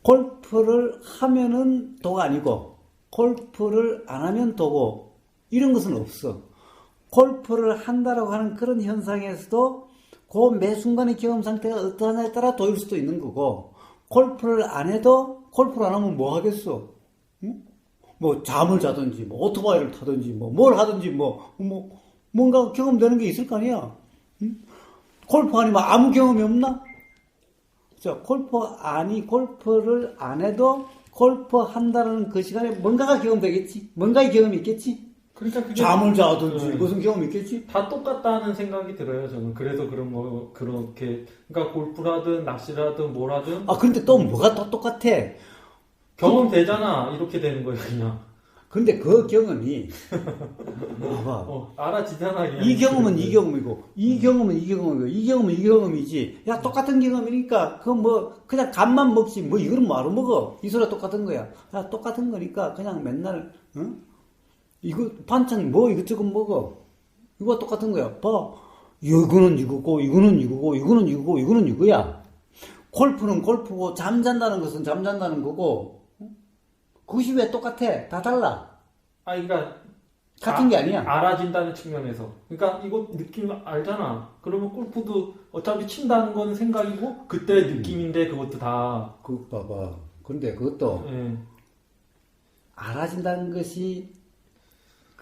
골프를 하면은 도가 아니고 골프를 안 하면 도고 이런 것은 없어. 골프를 한다라고 하는 그런 현상에서도 그 매 순간의 경험 상태가 어떠하냐에 따라 도일 수도 있는 거고 골프를 안 해도 골프를 안 하면 뭐 하겠어? 응? 뭐 잠을 자든지 뭐 오토바이를 타든지 뭐 뭘 하든지 뭔가 경험되는 게 있을 거 아니야. 응? 골프 아니면 아무 경험이 없나? 자, 골프를 안 해도 골프 한다는 그 시간에 뭔가가 경험되겠지. 뭔가의 경험이 있겠지. 그러니까 그게 잠을 자든지 무슨 경험이 있겠지. 다 똑같다는 생각이 들어요. 저는 그래서 그런 거 그렇게 그러니까 골프라든 낚시라든 뭘 하든 근데 또 뭐가 또 똑같아? 경험 되잖아. 이렇게 되는 거예요, 그냥. 근데 그 경험이 봐봐. 알아지잖아. 그냥. 이 경험은 이 경험이고 이 경험은 이 경험이고 이 경험은 이 경험이지. 야, 똑같은 경험이니까 그 뭐 그냥 간만 먹지 뭐 이거는 뭐하러 먹어. 이 소리가 똑같은 거야. 야, 똑같은 거니까 그냥 맨날 이거 반찬 뭐 이것저것 먹어. 이거 똑같은 거야. 봐. 이거는 이거고 이거는 이거고 이거는 이거고 이거는 이거야. 골프는 골프고 잠잔다는 것은 잠잔다는 거고 그것이 왜 똑같아? 다 달라. 그러니까 같은 게 아니야. 알아진다는 측면에서. 그러니까 이거 느낌 알잖아. 그러면 골프도 어차피 친다는 건 생각이고 그때의 느낌인데 그것도 다. 그 봐봐. 근데 그것도 알아진다는 것이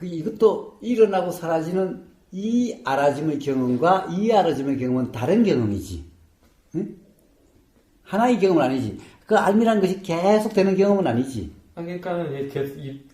이것도 일어나고 사라지는 이 알아짐의 경험과 이 알아짐의 경험은 다른 경험이지. 응? 하나의 경험은 아니지. 그 알미라는 것이 계속 되는 경험은 아니지. 그러니까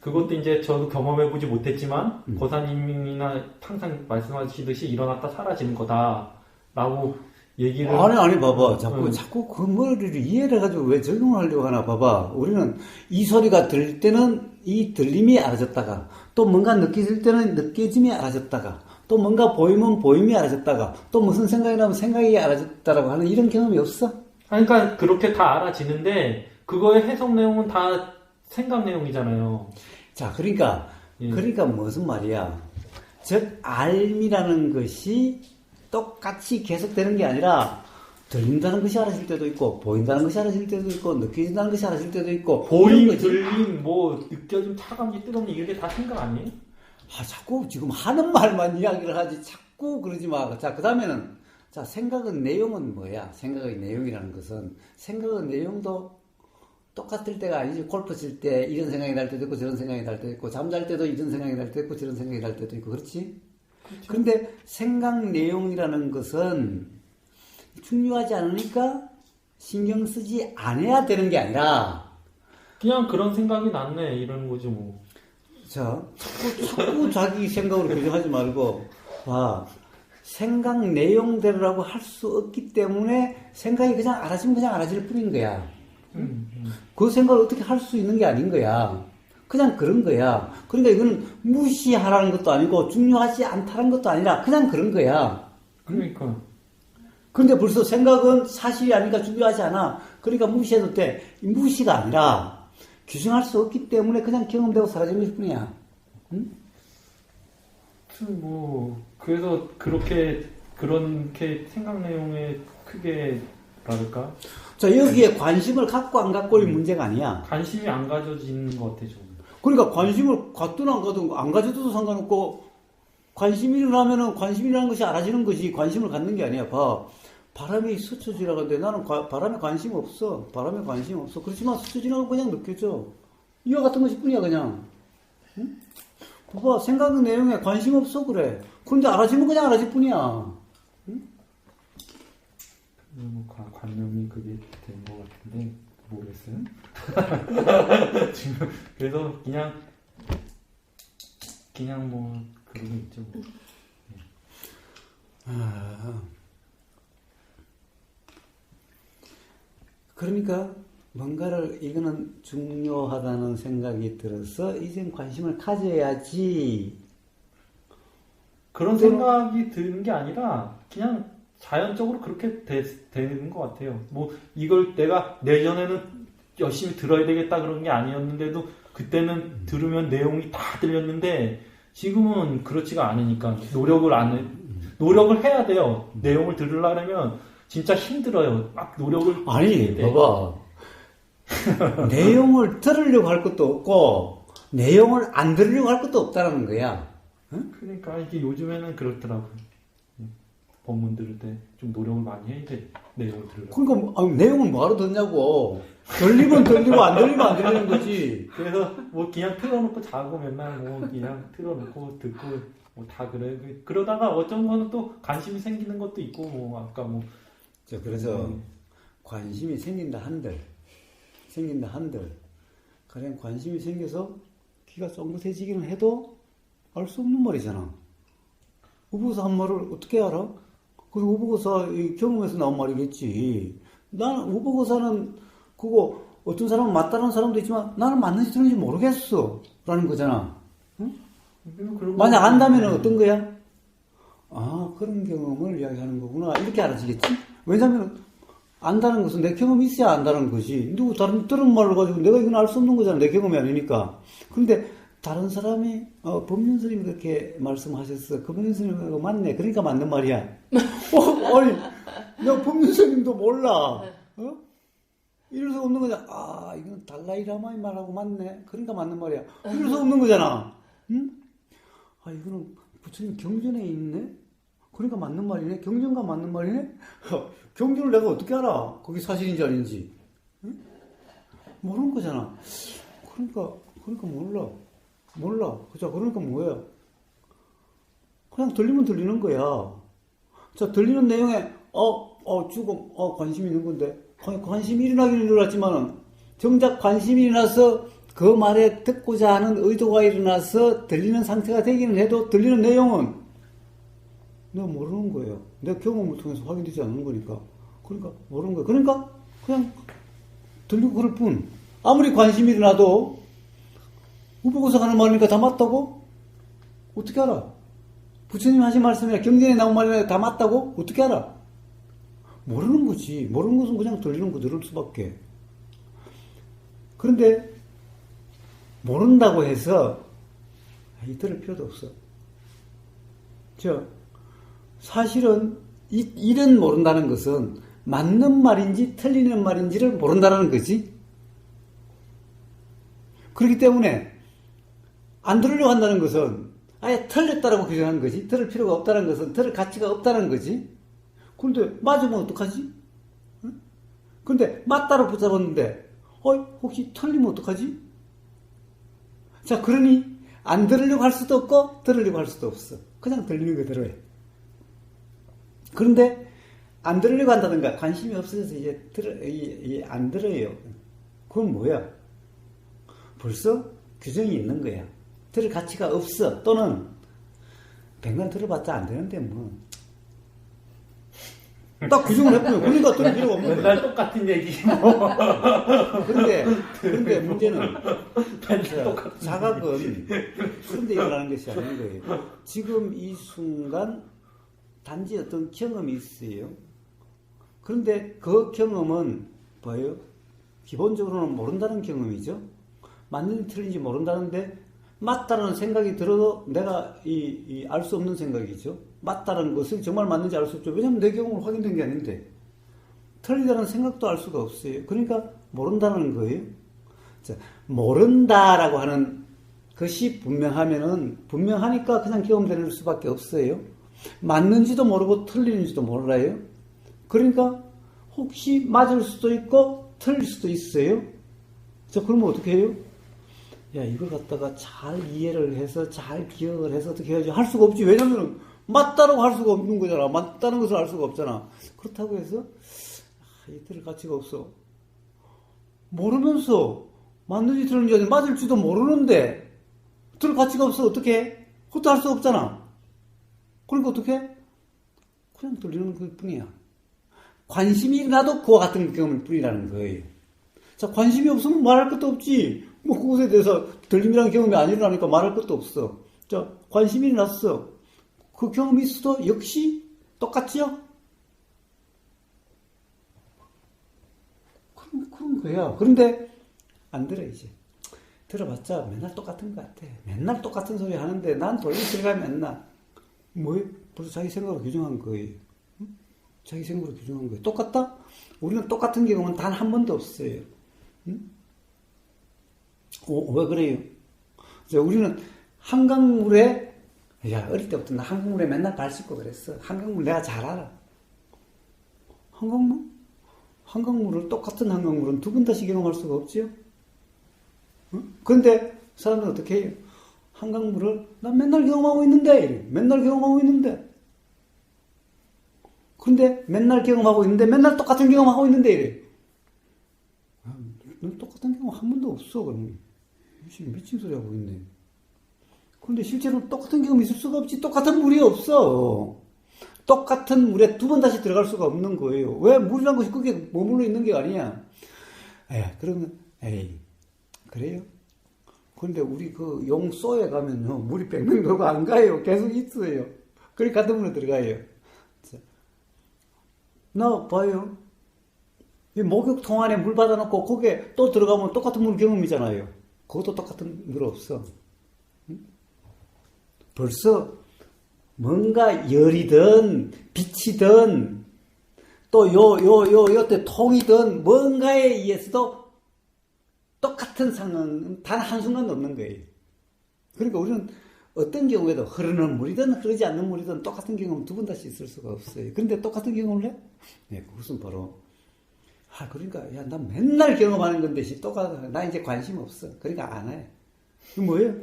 그것도 이제 저도 경험해보지 못했지만 고사님이나 항상 말씀하시듯이 일어났다 사라지는 거다라고 얘기를. 아니 봐봐. 자꾸 그 머리를 이해를 해가지고 왜 적용을 하려고 하나 봐봐. 우리는 이 소리가 들릴 때는 이 들림이 알아졌다가 또 뭔가 느껴질 때는 느껴짐이 알아졌다가 또 뭔가 보이면 보임이 알아졌다가 또 무슨 생각이 나면 생각이 알아졌다라고 하는 이런 경험이 없어? 그러니까 그렇게 다 알아지는데 그거의 해석 내용은 다 생각 내용이잖아요. 자, 그러니까 무슨 말이야? 즉 알미라는 것이 똑같이 계속되는 게 아니라 들린다는 것이 알아질 때도 있고 보인다는 것이 알아질 때도 있고 느껴진다는 것이 알아질 때도 있고 보임, 들림, 뭐 느껴짐, 차감지, 뜨겁니 이게 다 생각 아니에요? 자꾸 지금 하는 말만 이야기를 하지 자꾸 그러지 마. 자, 그 다음에는 자, 생각은 내용은 뭐야? 생각의 내용이라는 것은 생각의 내용도 똑같을 때가 아니지. 골프 칠 때 이런 생각이 날 때도 있고 저런 생각이 날 때도 있고 잠잘 때도 이런 생각이 날 때도 있고 저런 생각이 날 때도 있고 그렇지? 그렇죠. 그런데 생각 내용이라는 것은 중요하지 않으니까 신경 쓰지 않아야 되는 게 아니라 그냥 그런 생각이 났네 이러는 거지 뭐. 자, 자꾸 자기 생각으로 규정하지 말고 봐. 생각 내용대로라고 할 수 없기 때문에 생각이 그냥 알아지면 그냥 알아질 뿐인 거야. 그 생각을 어떻게 할 수 있는 게 아닌 거야. 그냥 그런 거야. 그러니까 이거는 무시하라는 것도 아니고 중요하지 않다는 것도 아니라 그냥 그런 거야. 그러니까. 근데 벌써 생각은 사실이 아니니까 중요하지 않아. 그러니까 무시해도 돼. 무시가 아니라 규정할 수 없기 때문에 그냥 경험되고 사라지는 것 뿐이야. 그래서 그렇게 생각 내용에 크게 다를까? 자, 여기에 관심을 갖고 안 갖고의 문제가 아니야. 관심이 안 가져지는 것 같아, 저는. 그러니까 관심을 갖든 안 갖든 안 가져도 상관없고, 관심이 일어나면은 관심이라는 것이 알아지는 것이 관심을 갖는 게 아니야. 봐. 바람이 스쳐 지나가는데 나는 바람에 관심 없어. 바람에 관심 없어. 그렇지만 스쳐 지나가면 그냥 느껴져. 이와 같은 것이 뿐이야, 그냥. 응? 봐봐, 생각의 내용에 관심 없어, 그래. 그런데 알아지면 그냥 알아질 뿐이야. 응? 관념이 그게 된 것 같은데, 모르겠어요. 지금, 그래서 그냥 뭐, 그런 게 있죠. 그러니까 뭔가를 이거는 중요하다는 생각이 들어서 이젠 관심을 가져야지. 그런 생각이 드는 게 아니라 그냥 자연적으로 그렇게 되는 것 같아요. 뭐 이걸 내가 내전에는 열심히 들어야 되겠다 그런 게 아니었는데도 그때는 들으면 내용이 다 들렸는데 지금은 그렇지가 않으니까 노력을 해야 돼요. 내용을 들으려면 진짜 힘들어요. 막 노력을. 아니, 봐봐. 내용을 들으려고 할 것도 없고, 내용을 안 들으려고 할 것도 없다는 거야. 응? 그러니까 이게 요즘에는 그렇더라고요. 법문 들을 때 좀 노력을 많이 해야 돼. 내용을 들으려고. 그러니까, 내용은 뭐하러 듣냐고. 들리면 들리고, 안 들리면 안 들리는 거지. 그래서 뭐 그냥 틀어놓고 자고 맨날 뭐 그냥 틀어놓고 듣고 뭐 다 그래. 그러다가 어떤 거는 또 관심이 생기는 것도 있고, 뭐 아까 뭐. 그래서 관심이 생긴다 한들 그냥 관심이 생겨서 귀가 쫑긋해지기는 해도 알 수 없는 말이잖아. 우보고사 한 말을 어떻게 알아? 그 우보고사 경험에서 나온 말이겠지. 나는 우보고사는 그거 어떤 사람은 맞다는 사람도 있지만 나는 맞는지 틀린지 모르겠어 라는 거잖아. 응? 만약 안다면 어떤 거야? 아, 그런 경험을 이야기하는 거구나. 이렇게 알아지겠지? 왜냐면, 안다는 것은 내 경험이 있어야 안다는 것이. 누구 다른 말을 가지고 내가 이건 알 수 없는 거잖아. 내 경험이 아니니까. 그런데 다른 사람이, 법륜 스님이 그렇게 말씀하셨어. 그 법륜 스님이 맞네. 그러니까 맞는 말이야. 아니, 내가 법륜 스님도 몰라. 이럴 수 없는 거잖아. 아, 이건 달라이라마의 말하고 맞네. 그러니까 맞는 말이야. 이럴 수 없는 거잖아. 응? 아, 이거는 부처님 경전에 있네? 그러니까 맞는 말이네? 경전과 맞는 말이네? 경전을 내가 어떻게 알아? 그게 사실인지 아닌지. 응? 모르는 거잖아. 그러니까 몰라. 자, 그러니까 뭐야? 그냥 들리면 들리는 거야. 자, 들리는 내용에, 죽음, 관심이 있는 건데, 관심이 일어나기는 일어났지만은, 정작 관심이 일어나서 그 말에 듣고자 하는 의도가 일어나서 들리는 상태가 되기는 해도 들리는 내용은 내가 모르는 거예요. 내가 경험을 통해서 확인되지 않는 거니까. 그러니까 모르는 거예요. 그러니까 그냥 들리고 그럴 뿐. 아무리 관심이 일어나도 우보고사 하는 말이니까 다 맞다고? 어떻게 알아? 부처님 하신 말씀이나 경전에 나온 말이나 다 맞다고? 어떻게 알아? 모르는 거지. 모르는 것은 그냥 들리는 거 들을 수밖에. 그런데 모른다고 해서 들을 필요도 없어. 사실은 이런 모른다는 것은 맞는 말인지 틀리는 말인지를 모른다는 거지. 그렇기 때문에 안 들으려고 한다는 것은 아예 틀렸다라고 규정하는 거지. 들을 필요가 없다는 것은 들을 가치가 없다는 거지. 그런데 맞으면 어떡하지? 응? 그런데 맞다로 붙잡았는데 혹시 틀리면 어떡하지? 자, 그러니 안 들으려고 할 수도 없고 들으려고 할 수도 없어. 그냥 들리는 그대로 해. 그런데 안 들으려고 한다든가 관심이 없어져서 이제 안 들어요. 그건 뭐야? 벌써 규정이 있는 거야. 들을 가치가 없어. 또는 백날 들어봤자 안 되는데 뭐. 딱 규정을 해보면 그러니까 들을 필요가 없는 거야. 맨날 똑같은 얘기 뭐. 그런데 문제는 자각은 그런데 일어나는 것이 아닌 거예요. 지금 이 순간 단지 어떤 경험이 있어요. 그런데 그 경험은 뭐예요? 기본적으로는 모른다는 경험이죠. 맞는지 틀린지 모른다는데 맞다라는 생각이 들어도 내가 알 수 없는 생각이죠. 맞다라는 것을 정말 맞는지 알 수 없죠. 왜냐하면 내 경험으로 확인된 게 아닌데. 틀리다는 생각도 알 수가 없어요. 그러니까 모른다는 거예요. 자, 모른다라고 하는 것이 분명하니까 그냥 경험되는 수밖에 없어요. 맞는지도 모르고 틀리는지도 몰라요. 그러니까 혹시 맞을 수도 있고 틀릴 수도 있어요. 자, 그러면 어떻게 해요? 야, 이걸 갖다가 잘 이해를 해서 잘 기억을 해서 어떻게 해야지? 할 수가 없지. 왜냐면 맞다라고 할 수가 없는 거잖아. 맞다는 것을 알 수가 없잖아. 그렇다고 해서 이 들을 가치가 없어. 모르면서 맞는지 틀린지 맞을지도 모르는데 들을 가치가 없어. 어떻게 해? 그것도 할 수 없잖아. 그러니까 어떻게 해? 그냥 들리는 것 뿐이야. 관심이 나도 그와 같은 경험일 뿐이라는 거예요. 자, 관심이 없으면 말할 것도 없지. 뭐 그것에 대해서 들림이라는 경험이 안 일어나니까 말할 것도 없어. 자, 관심이 났어. 그 경험이 있어도 역시 똑같지요? 그런 거야. 그런데 안 들어 이제. 들어봤자 맨날 똑같은 것 같아. 맨날 똑같은 소리 하는데 난 돌릴 생각이 맨날 뭐예요? 벌써 자기 생각으로 규정한 거예요. 응? 자기 생각으로 규정한 거예요. 똑같다? 우리는 똑같은 경험은 단 한 번도 없어요. 응? 왜 그래요? 우리는 한강물에 어릴 때부터 나 한강물에 맨날 발 씻고 그랬어. 한강물 내가 잘 알아. 한강물을 똑같은 한강물은 두 번 다시 경험할 수가 없지요. 응? 그런데 사람들은 어떻게 해요? 한강물을 난 맨날 경험하고 있는데 이래. 맨날 경험하고 있는데 그런데 맨날 경험하고 있는데 맨날 똑같은 경험하고 있는데 이래. 넌 똑같은 경험 한 번도 없어. 그러면 미친 소리 하고 있네. 그런데 실제로 똑같은 경험이 있을 수가 없지. 똑같은 물이 없어. 똑같은 물에 두 번 다시 들어갈 수가 없는 거예요. 왜? 물이란 것이 그게 머물러 있는 게 아니야. 그러면 그래요? 그런데 우리 그 용소에 가면요, 물이 100명 돌고 안 가요. 계속 있어요. 그리 같은 물에 들어가요. 나 봐요. 이 목욕통 안에 물 받아놓고 거기에 또 들어가면 똑같은 물 경험이잖아요. 그것도 똑같은 물 없어. 응? 벌써 뭔가 열이든 빛이든 또 요때 통이든 뭔가에 의해서도 똑같은 상황은 단 한순간도 없는 거예요. 그러니까 우리는 어떤 경우에도 흐르는 물이든 흐르지 않는 물이든 똑같은 경험은 두 번 다시 있을 수가 없어요. 그런데 똑같은 경험을 해? 네, 그것은 바로 그러니까 나 맨날 경험하는 건데 나 이제 관심 없어. 그러니까 안 해. 이거 뭐예요?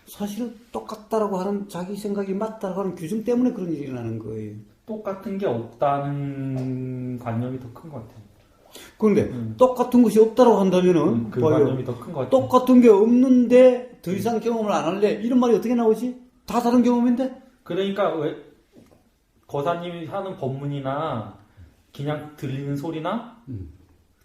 사실은 똑같다라고 하는 자기 생각이 맞다라고 하는 규정 때문에 그런 일이 일어나는 거예요. 똑같은 게 없다는 관념이 더 큰 것 같아요. 그런데 똑같은 것이 없다라고 한다면은 그 관념이 더 큰 것 같아요. 똑같은 게 없는데 더 이상 경험을 안 할래? 이런 말이 어떻게 나오지? 다 다른 경험인데? 그러니까 왜 거사님이 하는 법문이나 그냥 들리는 소리나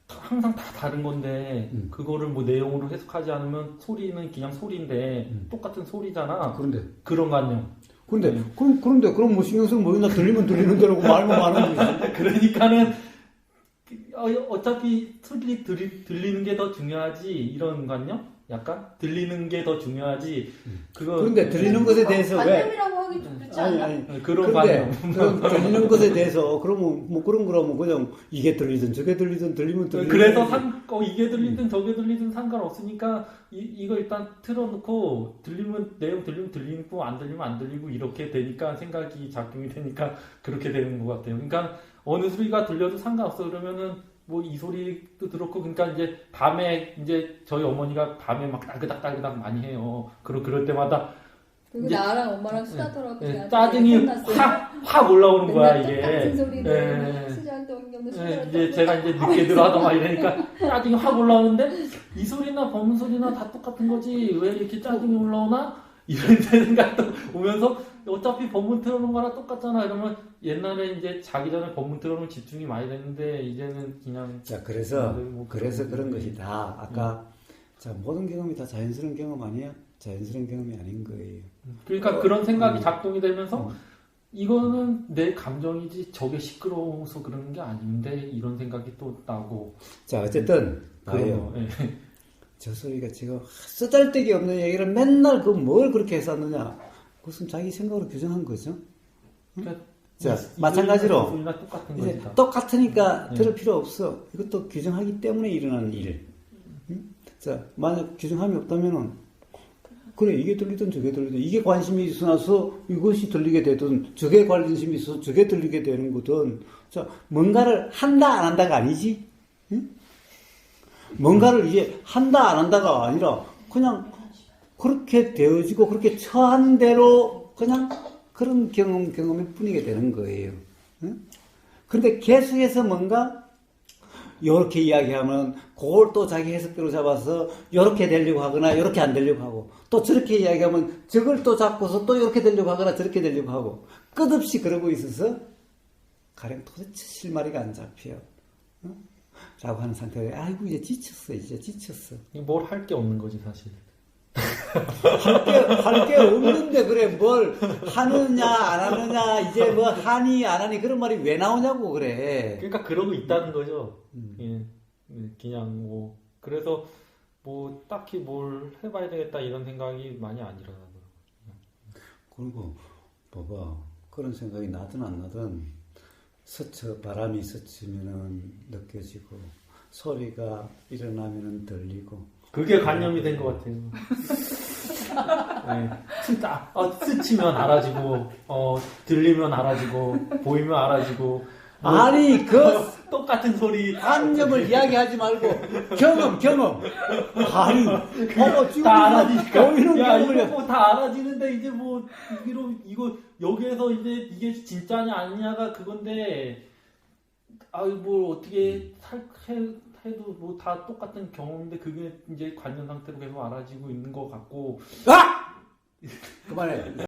항상 다 다른 건데 그거를 뭐 내용으로 해석하지 않으면 소리는 그냥 소리인데 똑같은 소리잖아. 그런데 그런 관념. 그런데 그럼 뭐 신경 쓰면 뭐나 들리면 들리는 대로고 말면 하는 거지. 그러니까는 어차피 소리 들리는 게 더 중요하지 이런 관념? 약간 들리는 게 더 중요하지. 그런데 들리는 것에 대해서 왜? 관념이라고 하기 좀 그렇지 않나? 아니 그런 관념. 들리는 것에 대해서 그러면 뭐 그런 거라면 그냥 이게 들리든 저게 들리든 들리면 들리는. 그래서 이게 들리든 저게 들리든 상관없으니까 이거 일단 틀어놓고 내용 들리면 들리고 안 들리면 안 들리고 이렇게 되니까 생각이 작용이 되니까 그렇게 되는 것 같아요. 그러니까 어느 소리가 들려도 상관없어. 그러면은 뭐 이 소리도 들었고, 그러니까 이제 밤에 이제 저희 어머니가 밤에 막 딸그닥 많이 해요. 그럴 때마다 그리고 나랑 엄마랑 수다 떨어고 짜증이 확 올라오는 거야 이게. 똑같은 소리를 예. 수다 이제 제가 이제 늦게 들어하다 막 이러니까 짜증이 확 올라오는데 이 소리나 법문 소리나 다 똑같은 거지 왜 이렇게 짜증이 올라오나? 이런 생각도 오면서 어차피 법문 틀어놓은 거랑 똑같잖아. 이러면 옛날에 이제 자기 전에 법문 틀어놓으면 집중이 많이 됐는데 이제는 그냥. 자, 그래서 그런 것이다. 아까 자, 모든 경험이 다 자연스러운 경험 아니야? 자연스러운 경험이 아닌 거예요. 그러니까 그런 생각이 작동이 되면서 이거는 내 감정이지 저게 시끄러워서 그러는 게 아닌데 이런 생각이 또 나고. 자, 어쨌든 봐요. 네. 저 소리가 지금 쓰잘데기 없는 얘기를 맨날 그 뭘 그렇게 했었느냐. 그것은 자기 생각으로 규정한 거죠. 그러니까 자, 마찬가지로 소리나 똑같은 이제 거지. 다. 똑같으니까 네. 들을 필요 없어. 이것도 규정하기 때문에 일어나는 일. 자, 만약 규정함이 없다면은 그래 이게 들리든 저게 들리든 이게 관심이 있어서 이것이 들리게 되든 저게 관심이 있어서 저게 들리게 되는 거든 자 뭔가를 한다 안 한다가 아니지. 응? 뭔가를 이제 한다 안 한다가 아니라 그냥 그렇게 되어지고 그렇게 처한 대로 그냥 그런 경험이 뿐이게 되는 거예요. 응? 근데 계속해서 뭔가 요렇게 이야기하면 그걸 또 자기 해석대로 잡아서 요렇게 되려고 하거나 요렇게 안 되려고 하고 또 저렇게 이야기하면 저걸 또 잡고서 또 요렇게 되려고 하거나 저렇게 되려고 하고 끝없이 그러고 있어서 가령 도대체 실마리가 안 잡혀. 어? 라고 하는 상태에 아이고 이제 지쳤어. 뭘 할 게 없는 거지 사실. 할 게 없는데 그래 뭘 하느냐 안 하느냐 이제 뭐 하니 안 하니 그런 말이 왜 나오냐고 그래. 그러니까 그러고 있다는 거죠. 예, 그냥 뭐 그래서 뭐 딱히 뭘 해봐야 되겠다 이런 생각이 많이 안 일어나더라고요. 그리고 봐봐 그런 생각이 나든 안 나든 바람이 스치면은 느껴지고 소리가 일어나면은 들리고 그게 관념이 된 것 같아요. 네, 진짜 스치면 알아지고, 들리면 알아지고, 보이면 알아지고. 뭐, 아니 그 똑같은 소리. 관념을 이야기하지 말고 경험 아니 지금 다 알아지니까. 보이는 야, 경험을 이거 뭐 다 알아지는데 이제 뭐 이거 여기에서 이제 이게 진짜냐 아니냐가 그건데 뭘 어떻게 해도 뭐 다 똑같은 경험인데 그게 이제 관념 상태로 계속 알아지고 있는 것 같고. 그만해.